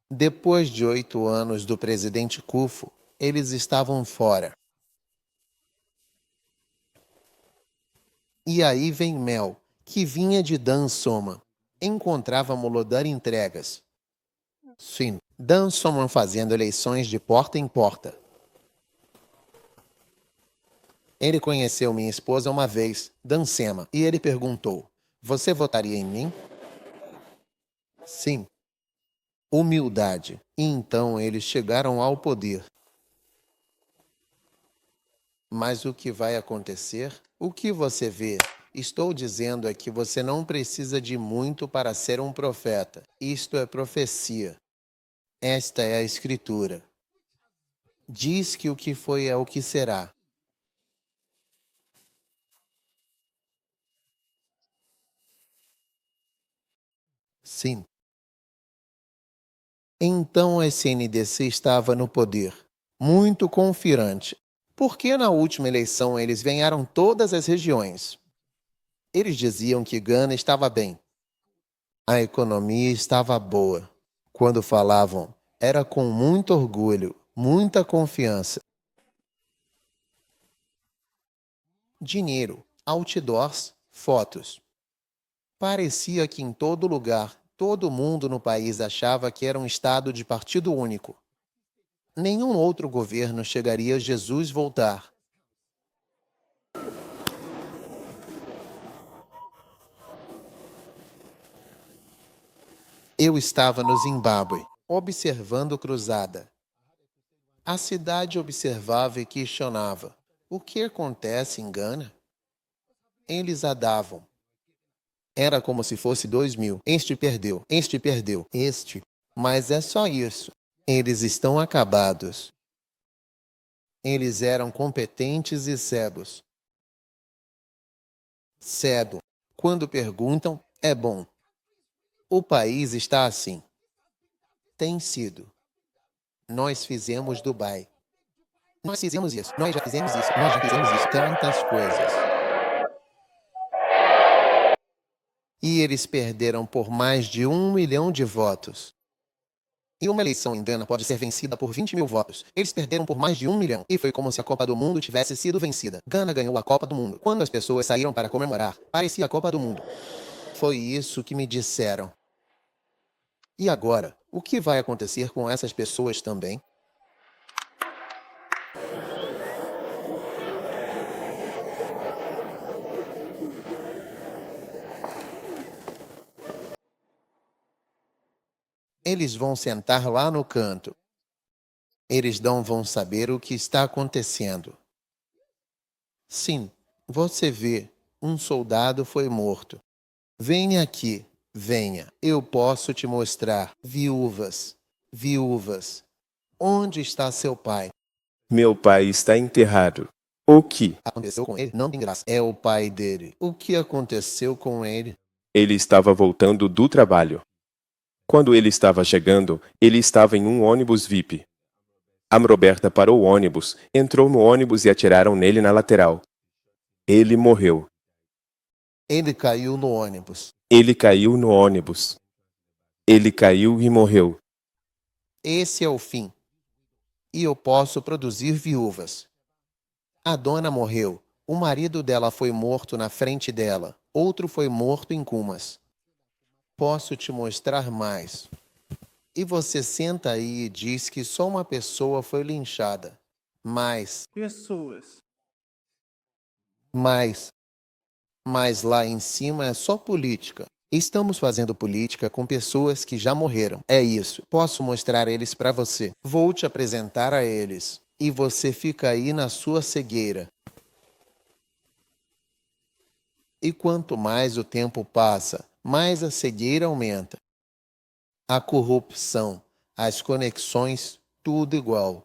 Depois de 8 anos do presidente Kufo, eles estavam fora. E aí vem Mel, que vinha de Dan Soma. Encontrava Molodar entregas. Sim, Dan Soma fazendo eleições de porta em porta. Ele conheceu minha esposa uma vez, Dansema, e ele perguntou: Você votaria em mim? Sim. Humildade. E então eles chegaram ao poder. Mas o que vai acontecer? O que você vê? Estou dizendo é que você não precisa de muito para ser um profeta. Isto é profecia. Esta é a Escritura. Diz que o que foi é o que será. Sim. Então a SNDC estava no poder, muito confiante. Porque na última eleição eles ganharam todas as regiões. Eles diziam que Gana estava bem. A economia estava boa. Quando falavam, era com muito orgulho, muita confiança. Dinheiro, outdoors, fotos. Parecia que em todo lugar, Todo mundo no país achava que era um estado de partido único. Nenhum outro governo chegaria a Jesus voltar. Eu estava no Zimbábue, observando cruzada. A cidade observava e questionava: o que acontece em Gana? Eles adavam. Era como se fosse 2000. Este perdeu, este perdeu, este. Mas é só isso. Eles estão acabados. Eles eram competentes e cegos. Cego. Quando perguntam, é bom. O país está assim. Tem sido. Nós fizemos Dubai. Nós fizemos isso. Nós já fizemos isso. Nós já fizemos isso. Tantas coisas. E eles perderam por mais de 1 milhão de votos. E uma eleição em Gana pode ser vencida por 20 mil votos. Eles perderam por mais de 1 milhão. E foi como se a Copa do Mundo tivesse sido vencida. Gana ganhou a Copa do Mundo. Quando as pessoas saíram para comemorar, parecia a Copa do Mundo. Foi isso que me disseram. E agora, o que vai acontecer com essas pessoas também? Eles vão sentar lá no canto. Eles não vão saber o que está acontecendo. Sim, você vê, um soldado foi morto. Venha aqui, venha. Eu posso te mostrar. Viúvas, viúvas. Onde está seu pai? Meu pai está enterrado. O que? Aconteceu com ele? Não tem graça. É o pai dele. O que aconteceu com ele? Ele estava voltando do trabalho. Quando ele estava chegando, ele estava em um ônibus VIP. A Roberta parou o ônibus, entrou no ônibus e atiraram nele na lateral. Ele morreu. Ele caiu no ônibus. Ele caiu no ônibus. Ele caiu e morreu. Esse é o fim. E eu posso produzir viúvas. A dona morreu. O marido dela foi morto na frente dela. Outro foi morto em Cumas. Posso te mostrar mais. E você senta aí e diz que só uma pessoa foi linchada. Pessoas. Mas lá em cima é só política. Estamos fazendo política com pessoas que já morreram. É isso. Posso mostrar eles para você. Vou te apresentar a eles. E você fica aí na sua cegueira. E quanto mais o tempo passa, mais a cegueira aumenta. A corrupção, as conexões, tudo igual.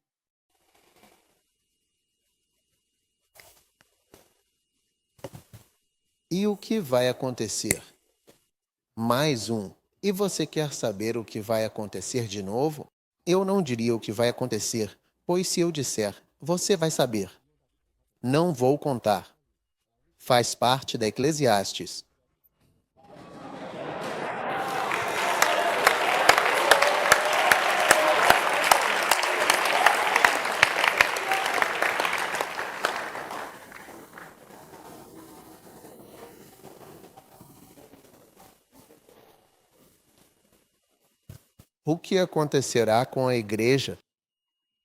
E o que vai acontecer? Mais um. E você quer saber o que vai acontecer de novo? Eu não diria o que vai acontecer, pois se eu disser, você vai saber. Não vou contar. Faz parte da Eclesiastes. O que acontecerá com a igreja?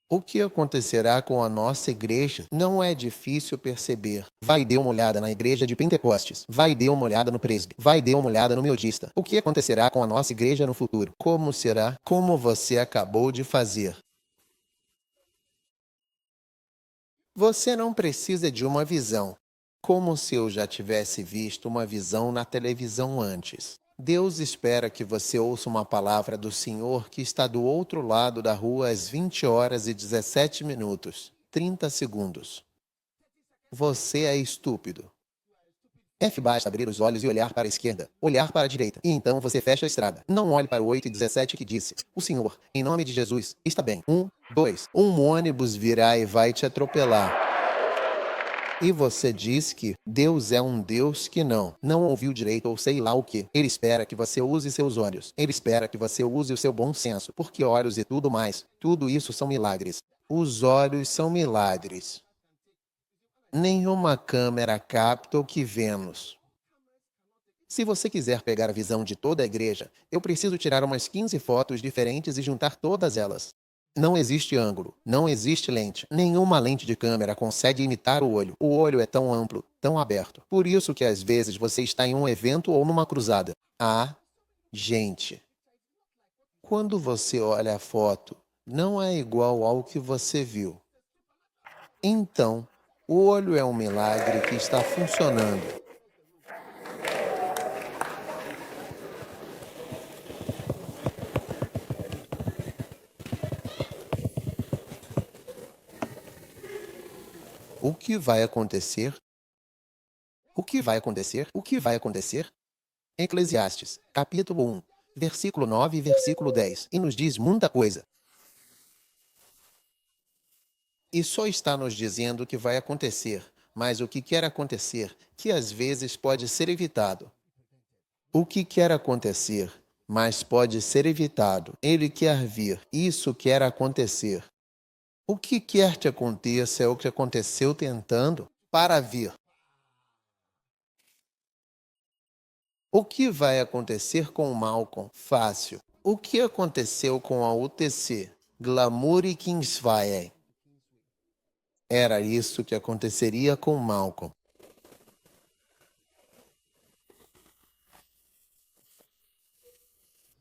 O que acontecerá com a nossa igreja não é difícil perceber. Vai dar uma olhada na igreja de Pentecostes. Vai dar uma olhada no presbítero. Vai dar uma olhada no metodista. O que acontecerá com a nossa igreja no futuro? Como será? Como você acabou de fazer. Você não precisa de uma visão. Como se eu já tivesse visto uma visão na televisão antes. Deus espera que você ouça uma palavra do Senhor que está do outro lado da rua às 20 horas e 17 minutos, 30 segundos. Você é estúpido. Basta abrir os olhos e olhar para a esquerda, olhar para a direita, e então você fecha a estrada. Não olhe para o 8 e 17 que disse: o Senhor, em nome de Jesus, está bem. 1, 2, um ônibus virá e vai te atropelar. E você diz que Deus é um Deus que não ouviu direito ou sei lá o que. Ele espera que você use seus olhos. Ele espera que você use o seu bom senso, porque olhos e tudo mais, tudo isso são milagres. Os olhos são milagres. Nenhuma câmera capta o que vemos. Se você quiser pegar a visão de toda a igreja, eu preciso tirar umas 15 fotos diferentes e juntar todas elas. Não existe ângulo, não existe lente. Nenhuma lente de câmera consegue imitar o olho. O olho é tão amplo, tão aberto. Por isso que às vezes você está em um evento ou numa cruzada. Ah, gente, quando você olha a foto, não é igual ao que você viu. Então, o olho é um milagre que está funcionando. O que vai acontecer? O que vai acontecer? O que vai acontecer? Eclesiastes, capítulo 1, versículo 9 e versículo 10, e nos diz muita coisa. E só está nos dizendo o que vai acontecer, mas o que quer acontecer, que às vezes pode ser evitado. O que quer acontecer, mas pode ser evitado. Ele quer vir, isso quer acontecer. O que quer que aconteça é o que aconteceu tentando para vir. O que vai acontecer com o Malcolm? Fácil. O que aconteceu com a UTC? Glamour e Kingsway. Era isso que aconteceria com Malcolm.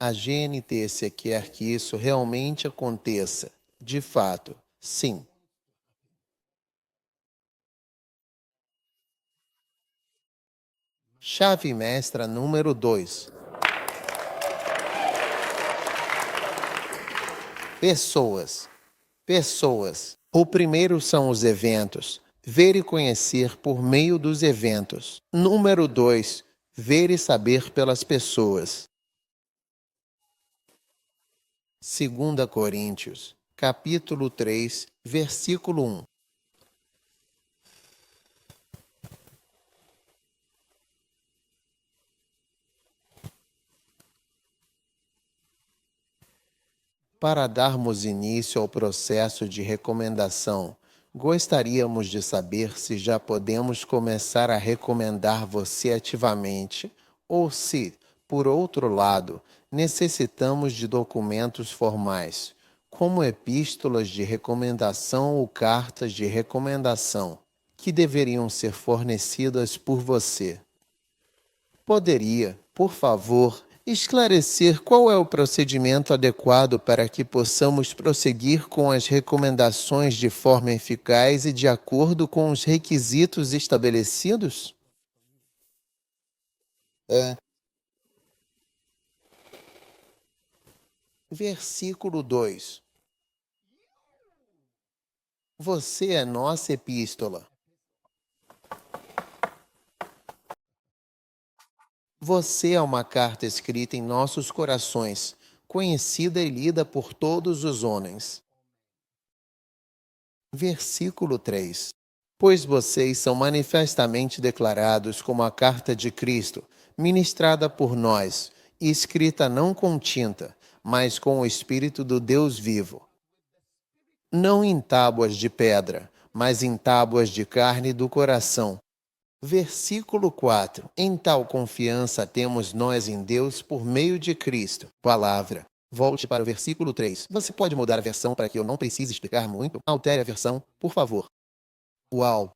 A GNTC quer que isso realmente aconteça. De fato, sim. Chave mestra número 2. Pessoas. Pessoas. O primeiro são os eventos. Ver e conhecer por meio dos eventos. Número 2. Ver e saber pelas pessoas. 2 Coríntios, capítulo 3, versículo 1. Para darmos início ao processo de recomendação, gostaríamos de saber se já podemos começar a recomendar você ativamente ou se, por outro lado, necessitamos de documentos formais, como epístolas de recomendação ou cartas de recomendação, que deveriam ser fornecidas por você. Poderia, por favor, esclarecer qual é o procedimento adequado para que possamos prosseguir com as recomendações de forma eficaz e de acordo com os requisitos estabelecidos? Versículo 2. Você é nossa epístola. Você é uma carta escrita em nossos corações, conhecida e lida por todos os homens. Versículo 3. Pois vocês são manifestamente declarados como a carta de Cristo, ministrada por nós, e escrita não com tinta, mas com o Espírito do Deus vivo. Não em tábuas de pedra, mas em tábuas de carne do coração. Versículo 4. Em tal confiança temos nós em Deus por meio de Cristo. Palavra. Volte para o versículo 3. Você pode mudar a versão para que eu não precise explicar muito? Altere a versão, por favor. Uau!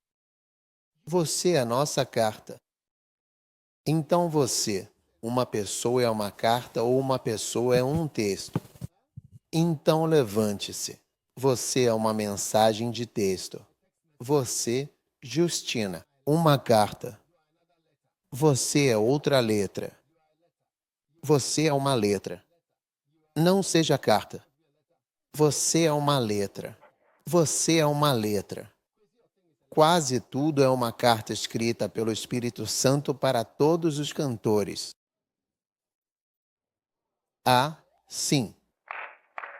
Você é a nossa carta. Então você, uma pessoa é uma carta ou uma pessoa é um texto. Então levante-se. Você é uma mensagem de texto. Você, Justina, uma carta. Você é outra letra. Você é uma letra. Não seja carta. Você é uma letra. Você é uma letra. Quase tudo é uma carta escrita pelo Espírito Santo para todos os cantores. Ah, sim.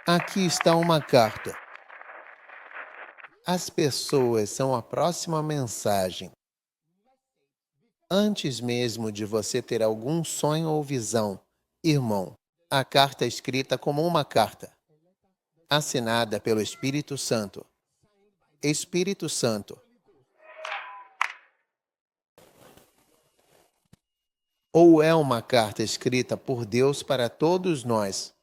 Aqui está uma carta. As pessoas são a próxima mensagem. Antes mesmo de você ter algum sonho ou visão, irmão, a carta é escrita como uma carta, assinada pelo Espírito Santo. Espírito Santo. Ou é uma carta escrita por Deus para todos nós?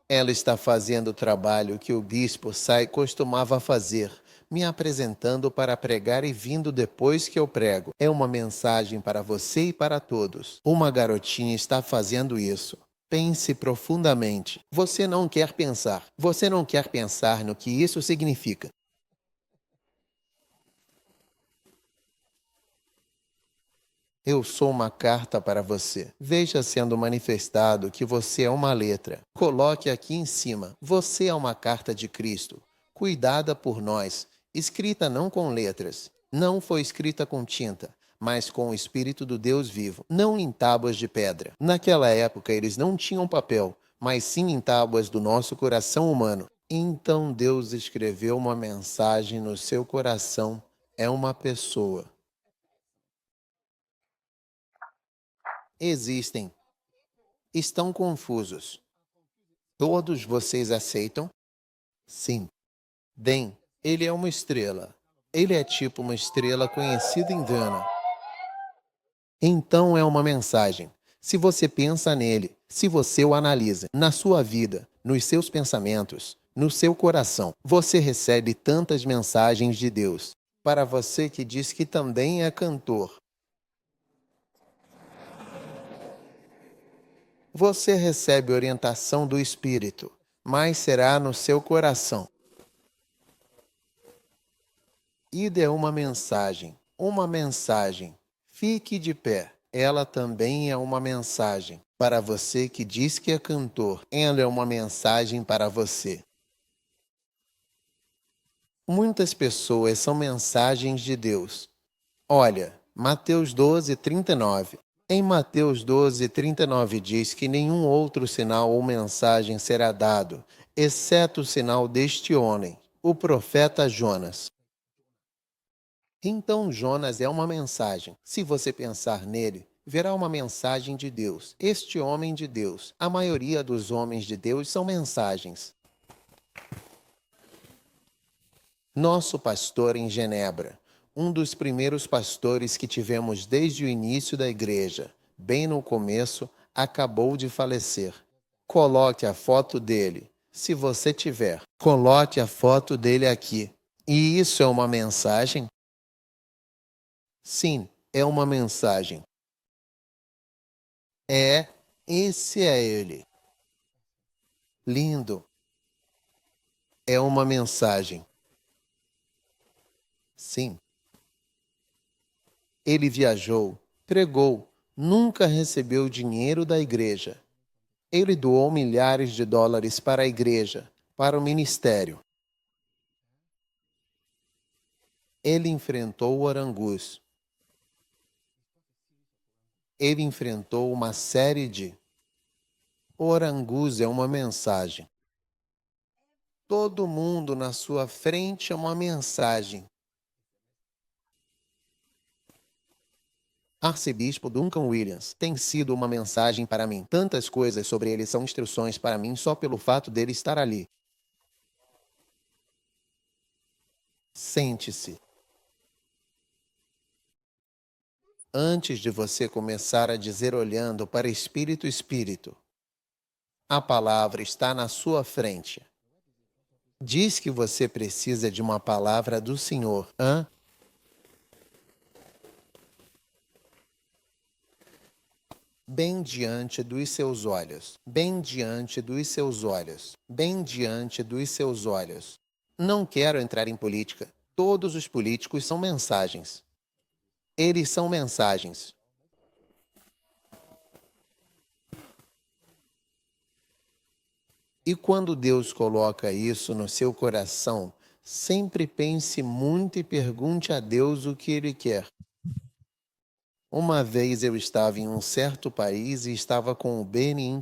Ela está fazendo o trabalho que o bispo Sai costumava fazer, me apresentando para pregar e vindo depois que eu prego. É uma mensagem para você e para todos. Uma garotinha está fazendo isso. Pense profundamente. Você não quer pensar. Você não quer pensar no que isso significa. Eu sou uma carta para você. Veja sendo manifestado que você é uma letra. Coloque aqui em cima. Você é uma carta de Cristo, cuidada por nós, escrita não com letras. Não foi escrita com tinta, mas com o Espírito do Deus vivo, não em tábuas de pedra. Naquela época eles não tinham papel, mas sim em tábuas do nosso coração humano. Então Deus escreveu uma mensagem no seu coração. É uma pessoa. Existem. Estão confusos. Todos vocês aceitam? Sim. Bem, ele é uma estrela. Ele é tipo uma estrela conhecida em Dana. Então é uma mensagem. Se você pensa nele, se você o analisa, na sua vida, nos seus pensamentos, no seu coração, você recebe tantas mensagens de Deus. Para você que diz que também é cantor, você recebe orientação do Espírito, mas será no seu coração. Ida é uma mensagem. Uma mensagem. Fique de pé. Ela também é uma mensagem. Para você que diz que é cantor, ela é uma mensagem para você. Muitas pessoas são mensagens de Deus. Olha, Mateus 12:39. Em Mateus 12:39 diz que nenhum outro sinal ou mensagem será dado, exceto o sinal deste homem, o profeta Jonas. Então Jonas é uma mensagem. Se você pensar nele, verá uma mensagem de Deus. Este homem de Deus. A maioria dos homens de Deus são mensagens. Nosso pastor em Genebra, um dos primeiros pastores que tivemos desde o início da igreja, bem no começo, acabou de falecer. Coloque a foto dele. Se você tiver, coloque a foto dele aqui. E isso é uma mensagem? Sim, é uma mensagem. Esse é ele. Lindo. É uma mensagem. Sim. Ele viajou, pregou, nunca recebeu dinheiro da igreja. Ele doou milhares de dólares para a igreja, para o ministério. Ele enfrentou orangus. Ele enfrentou uma série de orangus é uma mensagem. Todo mundo na sua frente é uma mensagem. Arcebispo Duncan Williams tem sido uma mensagem para mim. Tantas coisas sobre ele são instruções para mim só pelo fato dele estar ali. Sente-se. Antes de você começar a dizer olhando para Espírito, a palavra está na sua frente. Diz que você precisa de uma palavra do Senhor. Bem diante dos seus olhos. Bem diante dos seus olhos. Bem diante dos seus olhos. Não quero entrar em política. Todos os políticos são mensagens. Eles são mensagens. E quando Deus coloca isso no seu coração, sempre pense muito e pergunte a Deus o que Ele quer. Uma vez eu estava em um certo país e estava com o Benin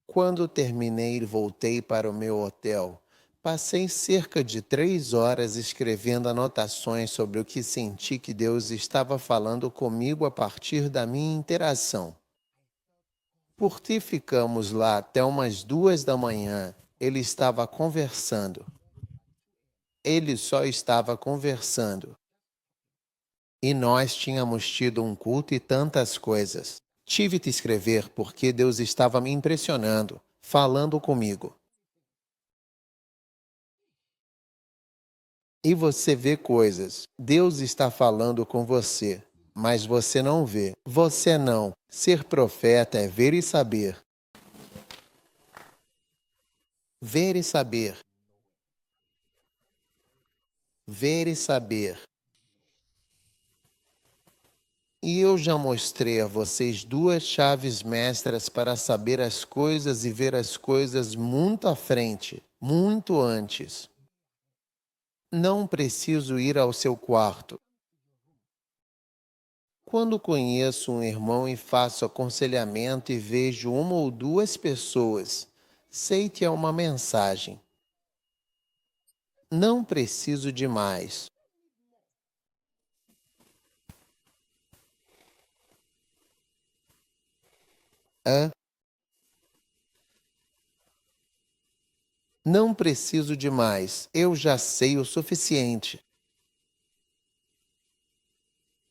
Quando terminei e voltei para o meu hotel, passei cerca de 3 horas escrevendo anotações sobre o que senti que Deus estava falando comigo a partir da minha interação. Por que ficamos lá até umas 2 da manhã? Ele estava conversando. Ele só estava conversando. E nós tínhamos tido um culto e tantas coisas. Tive de escrever porque Deus estava me impressionando, falando comigo. E você vê coisas. Deus está falando com você, mas você não vê. Você não. Ser profeta é ver e saber. Ver e saber. Ver e saber. E eu já mostrei a vocês duas chaves mestras para saber as coisas e ver as coisas muito à frente, muito antes. Não preciso ir ao seu quarto. Quando conheço um irmão e faço aconselhamento e vejo uma ou duas pessoas, sei que é uma mensagem. Não preciso de mais. Hã? Não preciso de mais. Eu já sei o suficiente.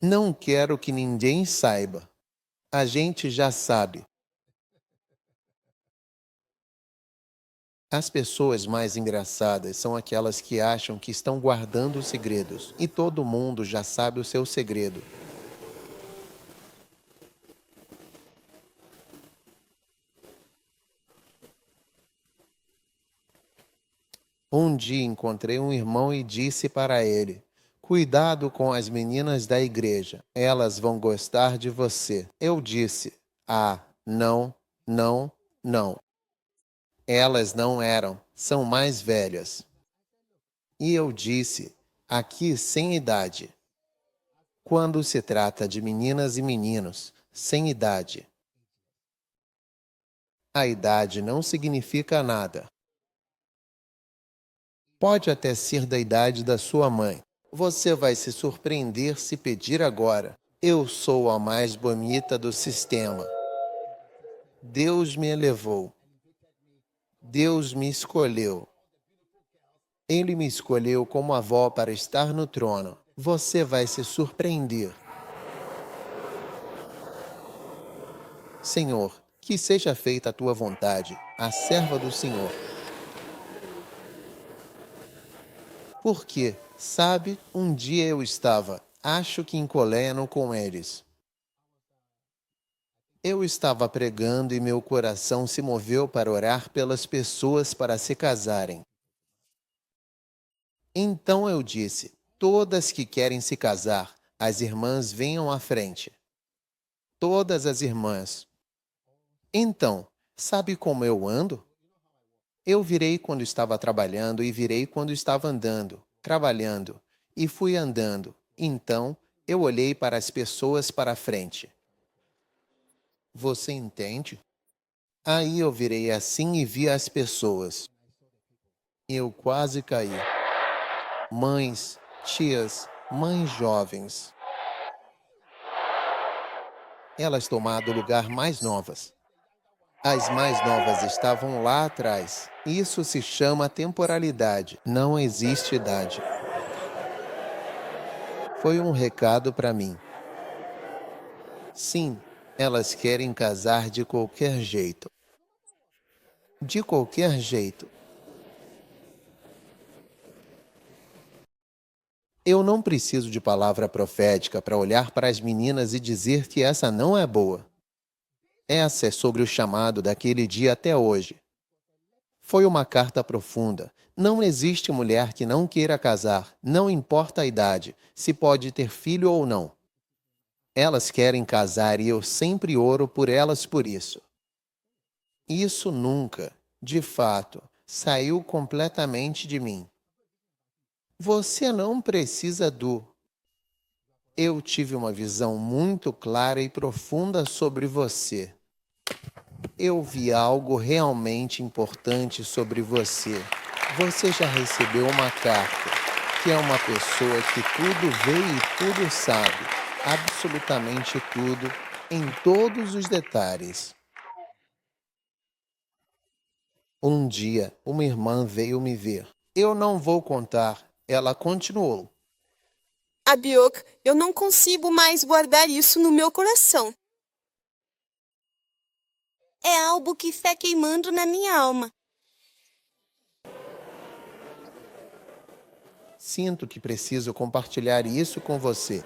Não quero que ninguém saiba. A gente já sabe. As pessoas mais engraçadas são aquelas que acham que estão guardando segredos e todo mundo já sabe o seu segredo. Um dia encontrei um irmão e disse para ele: Cuidado com as meninas da igreja, elas vão gostar de você. Eu disse: Ah, não, não, não. Elas não eram, são mais velhas. E eu disse: Aqui sem idade. Quando se trata de meninas e meninos, sem idade. A idade não significa nada. Pode até ser da idade da sua mãe. Você vai se surpreender se pedir agora. Eu sou a mais bonita do sistema. Deus me elevou. Deus me escolheu. Ele me escolheu como avó para estar no trono. Você vai se surpreender. Senhor, que seja feita a tua vontade, a serva do Senhor. Porque, sabe, um dia eu estava, acho que em Coléno com eles. Eu estava pregando e meu coração se moveu para orar pelas pessoas para se casarem. Então eu disse: todas que querem se casar, as irmãs venham à frente. Todas as irmãs. Então, sabe como eu ando? Eu virei quando estava trabalhando e virei quando estava andando, trabalhando, e fui andando. Então, eu olhei para as pessoas para a frente. Você entende? Aí eu virei assim e vi as pessoas. Eu quase caí. Mães, tias, mães jovens. Elas tomaram o lugar mais novas. As mais novas estavam lá atrás. Isso se chama temporalidade. Não existe idade. Foi um recado para mim. Sim, elas querem casar de qualquer jeito. De qualquer jeito. Eu não preciso de palavra profética para olhar para as meninas e dizer que essa não é boa. Essa é sobre o chamado daquele dia até hoje. Foi uma carta profunda. Não existe mulher que não queira casar, não importa a idade, se pode ter filho ou não. Elas querem casar e eu sempre oro por elas por isso. Isso nunca, de fato, saiu completamente de mim. Você não precisa do. Eu tive uma visão muito clara e profunda sobre você. Eu vi algo realmente importante sobre você. Você já recebeu uma carta, que é uma pessoa que tudo vê e tudo sabe, absolutamente tudo, em todos os detalhes. Um dia, uma irmã veio me ver. Eu não vou contar, ela continuou. Abiok, eu não consigo mais guardar isso no meu coração. É algo que está queimando na minha alma. Sinto que preciso compartilhar isso com você.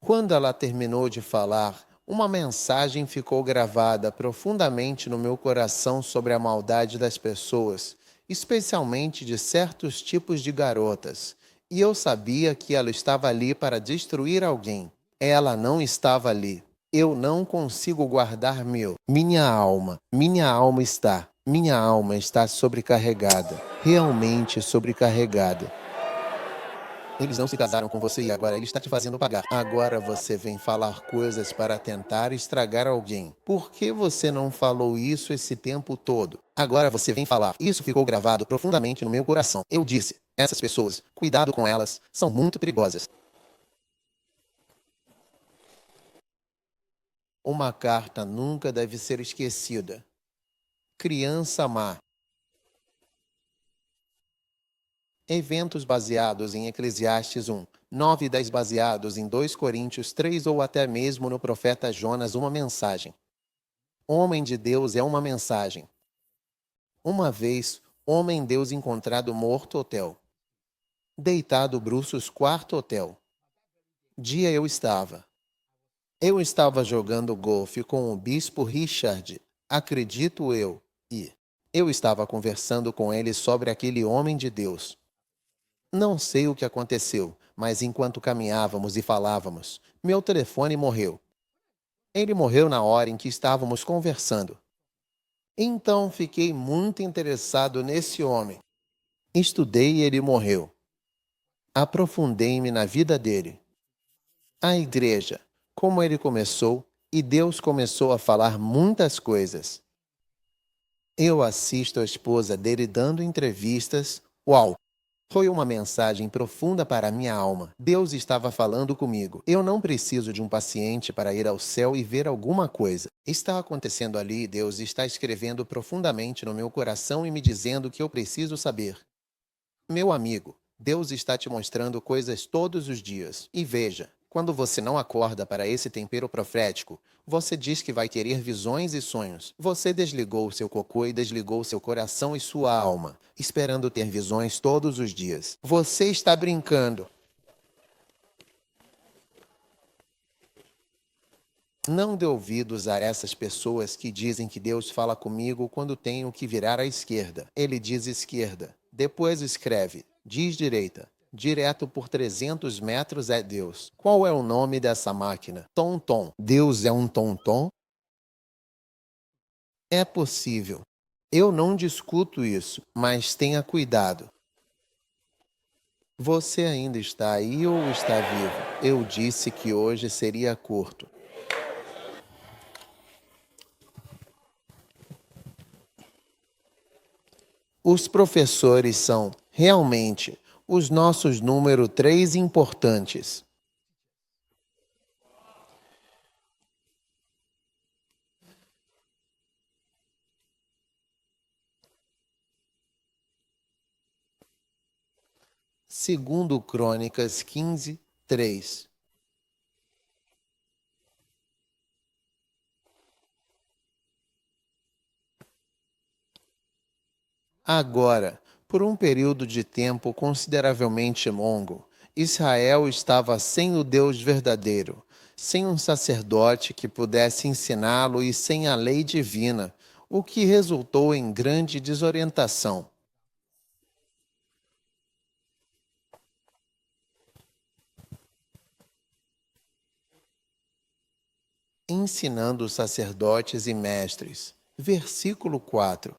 Quando ela terminou de falar, uma mensagem ficou gravada profundamente no meu coração sobre a maldade das pessoas, especialmente de certos tipos de garotas. E eu sabia que ela estava ali para destruir alguém. Ela não estava ali. Eu não consigo guardar minha alma. Minha alma está sobrecarregada. Realmente sobrecarregada. Eles não se casaram com você e agora ele está te fazendo pagar. Agora você vem falar coisas para tentar estragar alguém. Por que você não falou isso esse tempo todo? Agora você vem falar. Isso ficou gravado profundamente no meu coração. Eu disse, essas pessoas, cuidado com elas, são muito perigosas. Uma carta nunca deve ser esquecida. Criança má. Eventos baseados em Eclesiastes 1, 9 e 10 baseados em 2 Coríntios 3 ou até mesmo no profeta Jonas, uma mensagem. Homem de Deus é uma mensagem. Uma vez, homem Deus encontrado morto hotel. Deitado bruços quarto hotel. Dia eu estava jogando golfe com o bispo Richard, acredito eu, e eu estava conversando com ele sobre aquele homem de Deus. Não sei o que aconteceu, mas enquanto caminhávamos e falávamos, meu telefone morreu. Ele morreu na hora em que estávamos conversando. Então fiquei muito interessado nesse homem. Estudei e ele morreu. Aprofundei-me na vida dele. A igreja, como ele começou, e Deus começou a falar muitas coisas. Eu assisto a esposa dele dando entrevistas. Uau! Foi uma mensagem profunda para a minha alma. Deus estava falando comigo. Eu não preciso de um paciente para ir ao céu e ver alguma coisa. Está acontecendo ali e Deus está escrevendo profundamente no meu coração e me dizendo que eu preciso saber. Meu amigo, Deus está te mostrando coisas todos os dias. E veja, quando você não acorda para esse tempero profético, você diz que vai querer visões e sonhos. Você desligou seu cocô e desligou seu coração e sua alma, esperando ter visões todos os dias. Você está brincando. Não dê ouvidos a essas pessoas que dizem que Deus fala comigo quando tenho que virar à esquerda. Ele diz esquerda. Depois escreve, diz direita. Direto por 300 metros é Deus. Qual é o nome dessa máquina? Tom-tom. Deus é um tom-tom? É possível. Eu não discuto isso, mas tenha cuidado. Você ainda está aí ou está vivo? Eu disse que hoje seria curto. Os professores são, realmente, os nossos número 3 importantes. Segundo Crônicas 15, 3. Agora, por um período de tempo consideravelmente longo, Israel estava sem o Deus verdadeiro, sem um sacerdote que pudesse ensiná-lo e sem a lei divina, o que resultou em grande desorientação. Ensinando sacerdotes e mestres. Versículo 4.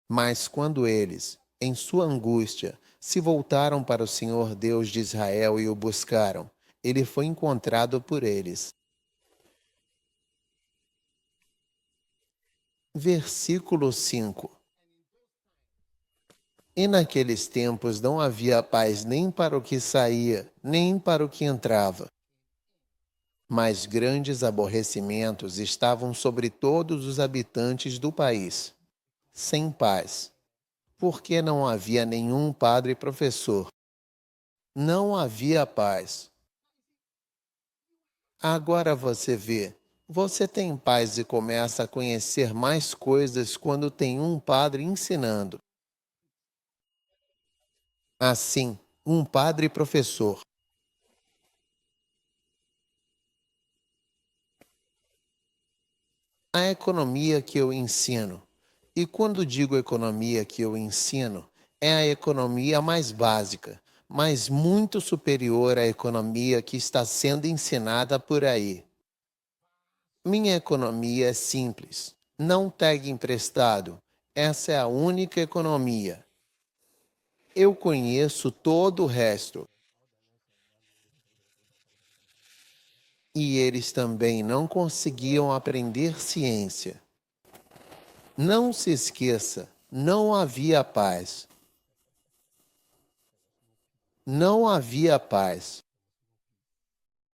Mas quando eles, em sua angústia, se voltaram para o Senhor Deus de Israel e o buscaram, ele foi encontrado por eles. Versículo 5. E naqueles tempos não havia paz nem para o que saía, nem para o que entrava. Mas grandes aborrecimentos estavam sobre todos os habitantes do país, sem paz. porque não havia nenhum padre professor. Não havia paz. Agora você vê, você tem paz e começa a conhecer mais coisas quando tem um padre ensinando. Assim, um padre professor. A economia que eu ensino. E quando digo economia que eu ensino, é a economia mais básica, mas muito superior à economia que está sendo ensinada por aí. Minha economia é simples. Não pegue emprestado. Essa é a única economia. Eu conheço todo o resto. E eles também não conseguiam aprender ciência. Não se esqueça, não havia paz. Não havia paz.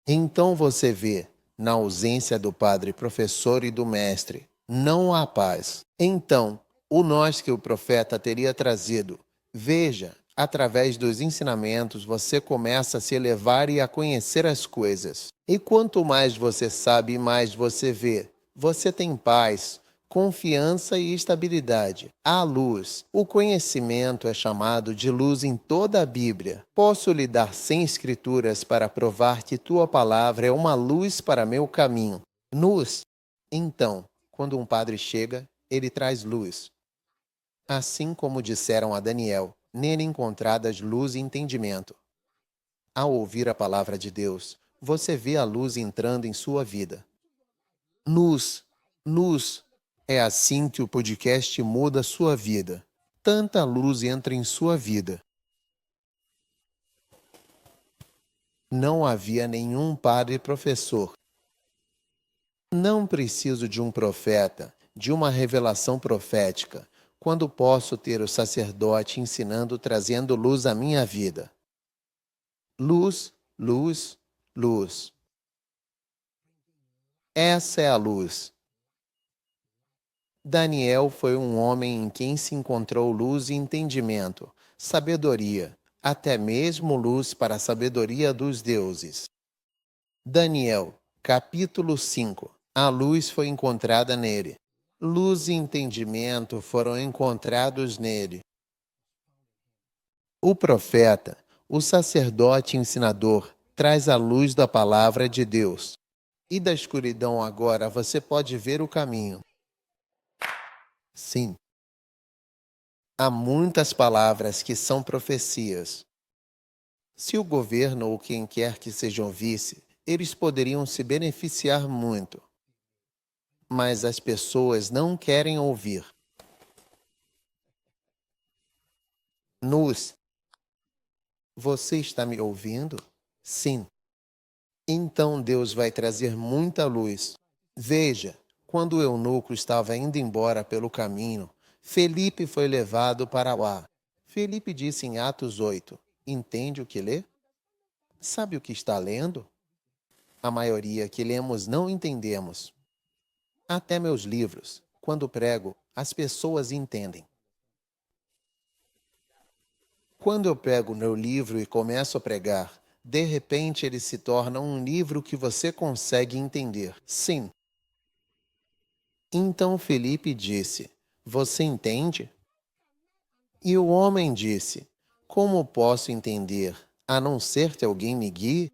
Então você vê, na ausência do padre professor e do mestre, não há paz. Então, o nós que o profeta teria trazido, veja, através dos ensinamentos você começa a se elevar e a conhecer as coisas. E quanto mais você sabe, mais você vê. Você tem paz, confiança e estabilidade. Há luz. O conhecimento é chamado de luz em toda a Bíblia. Posso lhe dar 100 escrituras para provar que tua palavra é uma luz para meu caminho. Luz. Então, quando um padre chega, ele traz luz. Assim como disseram a Daniel, nele encontradas luz e entendimento. Ao ouvir a palavra de Deus, você vê a luz entrando em sua vida. Luz, luz. É assim que o podcast muda sua vida. Tanta luz entra em sua vida. Não havia nenhum padre professor. Não preciso de um profeta, de uma revelação profética, quando posso ter o sacerdote ensinando, trazendo luz à minha vida. Luz, luz, luz. Essa é a luz. Daniel foi um homem em quem se encontrou luz e entendimento, sabedoria, até mesmo luz para a sabedoria dos deuses. Daniel, capítulo 5. A luz foi encontrada nele. Luz e entendimento foram encontrados nele. O profeta, o sacerdote ensinador, traz a luz da palavra de Deus. E da escuridão agora você pode ver o caminho. Sim. Há muitas palavras que são profecias. Se o governo ou quem quer que seja ouvisse, eles poderiam se beneficiar muito. Mas as pessoas não querem ouvir. Luz. Você está me ouvindo? Sim. Então Deus vai trazer muita luz. Veja, quando o eunuco estava indo embora pelo caminho, Felipe foi levado para lá. Felipe disse em Atos 8, entende o que lê? Sabe o que está lendo? A maioria que lemos não entendemos. Até meus livros, quando prego, as pessoas entendem. Quando eu pego meu livro e começo a pregar, de repente ele se torna um livro que você consegue entender. Sim. Então Felipe disse, você entende? E o homem disse, como posso entender, a não ser que alguém me guie?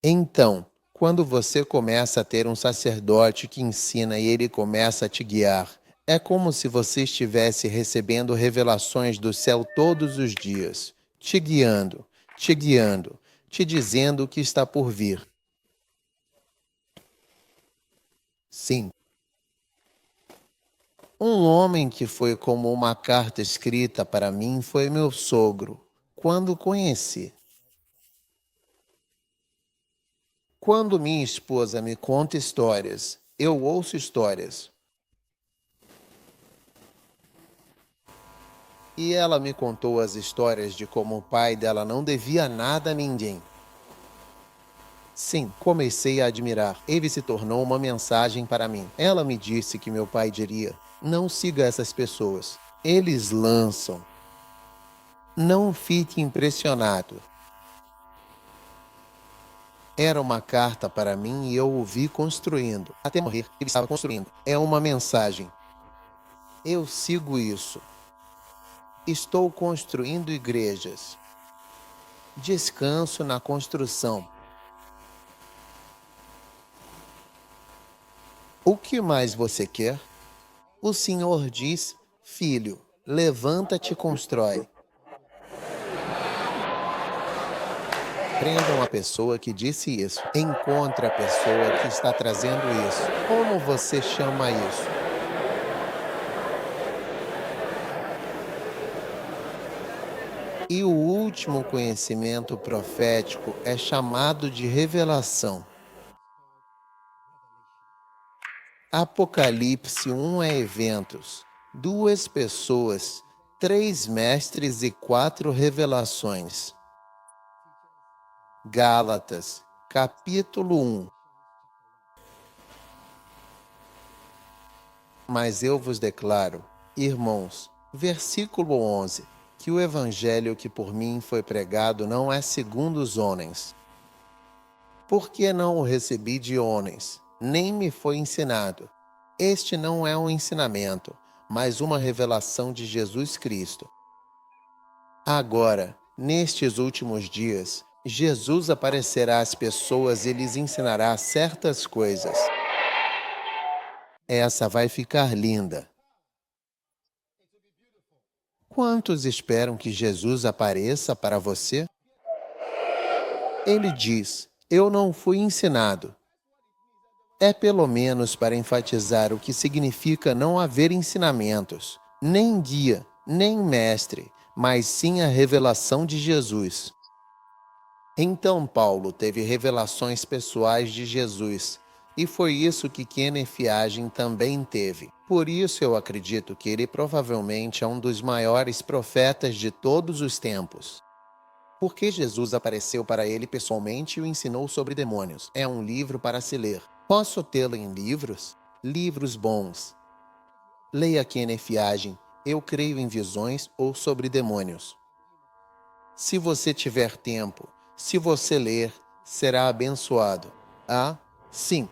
Então, quando você começa a ter um sacerdote que ensina e ele começa a te guiar, é como se você estivesse recebendo revelações do céu todos os dias, te guiando, te dizendo o que está por vir. Sim. Um homem que foi como uma carta escrita para mim foi meu sogro, quando o conheci. Quando minha esposa me conta histórias, eu ouço histórias. E ela me contou as histórias de como o pai dela não devia nada a ninguém. Sim, comecei a admirar. Ele se tornou uma mensagem para mim. Ela me disse que meu pai diria, não siga essas pessoas. Eles lançam. Não fique impressionado. Era uma carta para mim e eu o vi construindo. Até morrer, ele estava construindo. É uma mensagem. Eu sigo isso. Estou construindo igrejas. Descanso na construção. O que mais você quer? O Senhor diz: filho, levanta-te e constrói. Prendam a pessoa que disse isso. Encontre a pessoa que está trazendo isso. Como você chama isso? E o último conhecimento profético é chamado de revelação. Apocalipse 1 é eventos, 2 pessoas, 3 mestres e 4 revelações. Gálatas, capítulo 1. Mas eu vos declaro, irmãos, versículo 11, que o evangelho que por mim foi pregado não é segundo os homens. Porque não o recebi de homens, nem me foi ensinado. Este não é um ensinamento, mas uma revelação de Jesus Cristo. Agora, nestes últimos dias, Jesus aparecerá às pessoas e lhes ensinará certas coisas. Essa vai ficar linda. Quantos esperam que Jesus apareça para você? Ele diz: eu não fui ensinado. É pelo menos para enfatizar o que significa não haver ensinamentos, nem guia, nem mestre, mas sim a revelação de Jesus. Então Paulo teve revelações pessoais de Jesus, e foi isso que Kenneth Hagin também teve. Por isso eu acredito que ele provavelmente é um dos maiores profetas de todos os tempos. Porque Jesus apareceu para ele pessoalmente e o ensinou sobre demônios. É um livro para se ler. Posso tê-lo em livros? Livros bons. Leia Kenneth Hagin, Eu Creio em Visões ou sobre Demônios. Se você tiver tempo, se você ler, será abençoado. Ah, sim.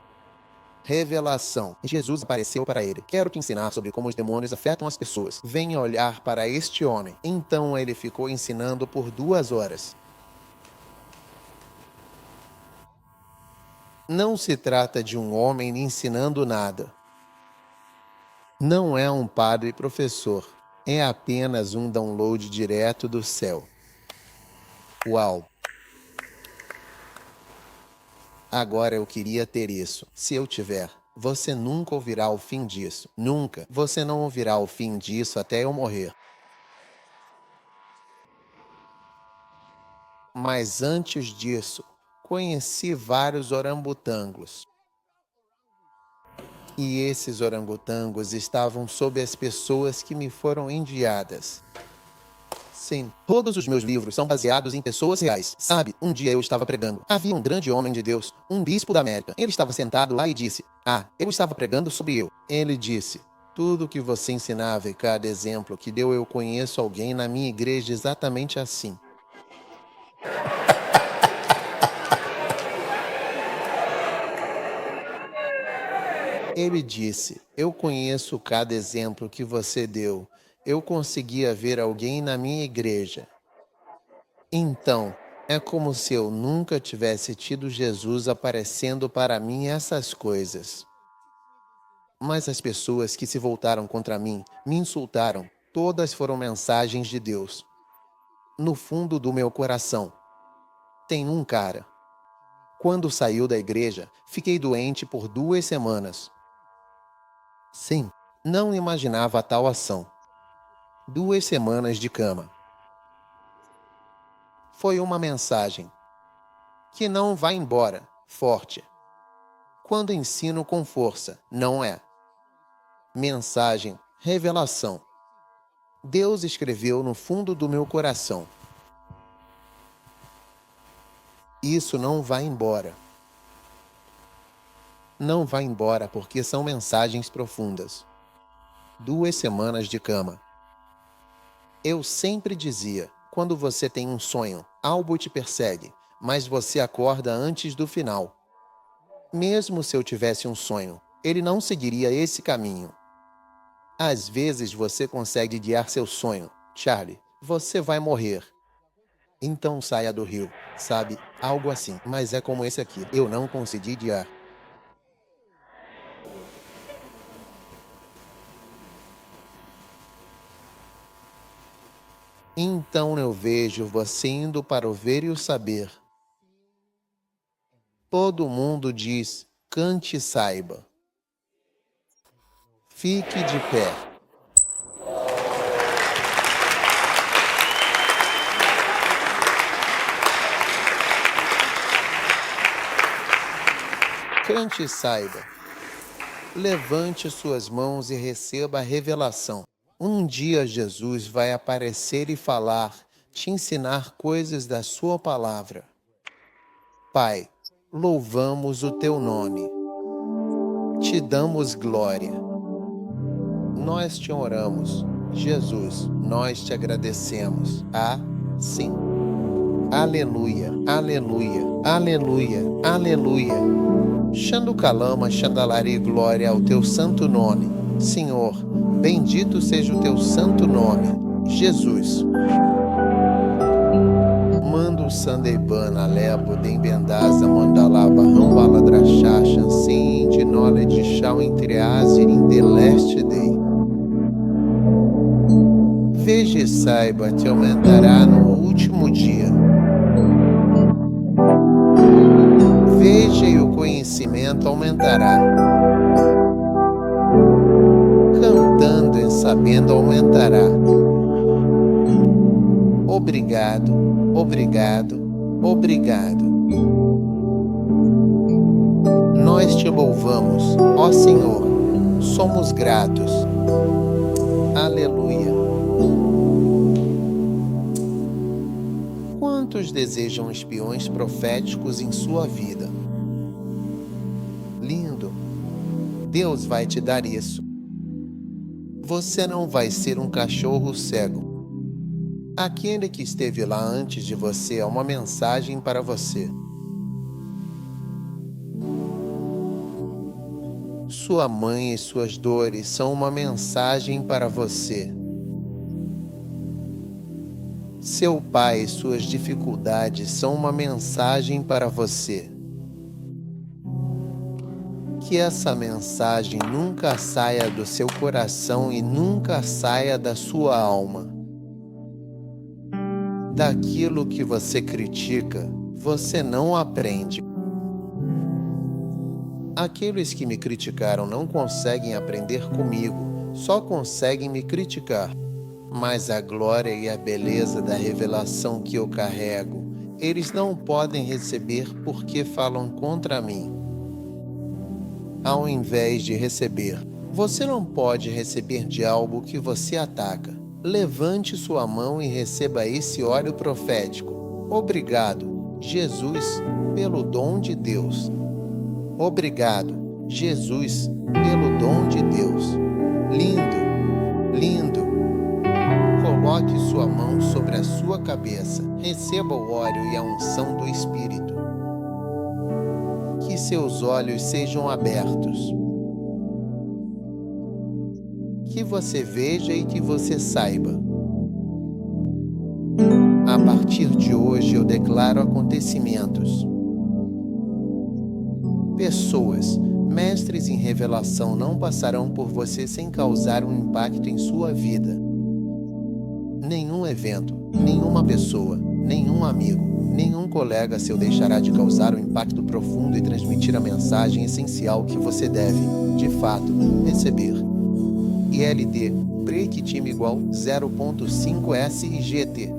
Revelação. Jesus apareceu para ele. Quero te ensinar sobre como os demônios afetam as pessoas. Venha olhar para este homem. Então ele ficou ensinando por 2 horas. Não se trata de um homem ensinando nada. Não é um padre professor. É apenas um download direto do céu. Uau! Agora eu queria ter isso. Se eu tiver, você nunca ouvirá o fim disso. Nunca. Você não ouvirá o fim disso até eu morrer. Mas antes disso, conheci vários orangotangos. E esses orangotangos estavam sob as pessoas que me foram enviadas. Sim, todos os meus livros são baseados em pessoas reais. Sabe, um dia eu estava pregando. Havia um grande homem de Deus, um bispo da América. Ele estava sentado lá e disse: eu estava pregando sobre eu. Ele disse: tudo que você ensinava e cada exemplo que deu eu conheço alguém na minha igreja exatamente assim. Ele disse: eu conheço cada exemplo que você deu. Eu conseguia ver alguém na minha igreja. Então, é como se eu nunca tivesse tido Jesus aparecendo para mim essas coisas. Mas as pessoas que se voltaram contra mim, me insultaram, todas foram mensagens de Deus. No fundo do meu coração, tem um cara. Quando saiu da igreja, fiquei doente por 2 semanas. Sim, não imaginava tal ação. 2 semanas de cama. Foi uma mensagem. Que não vai embora, forte. Quando ensino com força, não é. Mensagem, revelação. Deus escreveu no fundo do meu coração. Isso não vai embora. Não vai embora porque são mensagens profundas. 2 semanas de cama. Eu sempre dizia, quando você tem um sonho, algo te persegue, mas você acorda antes do final. Mesmo se eu tivesse um sonho, ele não seguiria esse caminho. Às vezes você consegue guiar seu sonho. Charlie, você vai morrer. Então saia do rio, sabe? Algo assim. Mas é como esse aqui. Eu não consegui guiar. Então eu vejo você indo para o ver e o saber. Todo mundo diz, cante e saiba. Fique de pé. Cante e saiba. Levante suas mãos e receba a revelação. Um dia Jesus vai aparecer e falar, te ensinar coisas da sua palavra. Pai, louvamos o teu nome. Te damos glória. Nós te oramos. Jesus, nós te agradecemos. Sim. Aleluia, aleluia, aleluia, aleluia. Xanducalama, Xandalari, glória ao teu santo nome. Senhor, bendito seja o teu santo nome. Jesus. Mando Sandeibana, Lepo, Dembendaza, Mandalaba, Rambala, Drachachan, Sim, de Knowledge, Chau, Entreazir, Indeleste, Dei. Veja e saiba, te aumentará no último dia. Veja e o conhecimento aumentará. Cantando e sabendo aumentará. Obrigado, obrigado, obrigado. Nós te louvamos, ó Senhor, somos gratos. Aleluia. Quantos desejam espiões proféticos em sua vida? Lindo. Deus vai te dar isso. Você não vai ser um cachorro cego. Aquele que esteve lá antes de você é uma mensagem para você. Sua mãe e suas dores são uma mensagem para você. Seu pai e suas dificuldades são uma mensagem para você. Que essa mensagem nunca saia do seu coração e nunca saia da sua alma. Daquilo que você critica, você não aprende. Aqueles que me criticaram não conseguem aprender comigo, só conseguem me criticar. Mas a glória e a beleza da revelação que eu carrego, eles não podem receber porque falam contra mim. Ao invés de receber, você não pode receber de algo que você ataca. Levante sua mão e receba esse óleo profético. Obrigado, Jesus, pelo dom de Deus. Obrigado, Jesus, pelo dom de Deus. Lindo, lindo. Coloque sua mão sobre a sua cabeça. Receba o óleo e a unção do Espírito. Que seus olhos sejam abertos. Que você veja e que você saiba. A partir de hoje eu declaro acontecimentos. Pessoas, mestres em revelação não passarão por você sem causar um impacto em sua vida. Nenhum evento, nenhuma pessoa, nenhum amigo, nenhum colega seu deixará de causar um impacto profundo e transmitir a mensagem essencial que você deve, de fato, receber. ILD, break time igual 0.5 SIGT.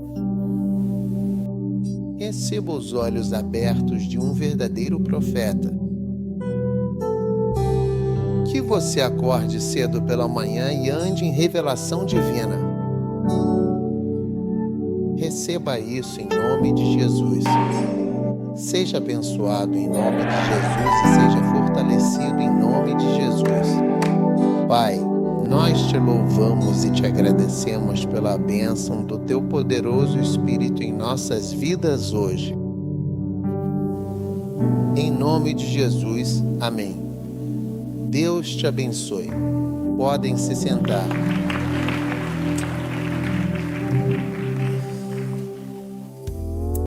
Receba os olhos abertos de um verdadeiro profeta. Que você acorde cedo pela manhã e ande em revelação divina. Receba isso em nome de Jesus. Seja abençoado em nome de Jesus e seja fortalecido em nome de Jesus. Pai, Nós te louvamos e te agradecemos pela bênção do teu poderoso Espírito em nossas vidas hoje. Em nome de Jesus, amém. Deus te abençoe. Podem se sentar.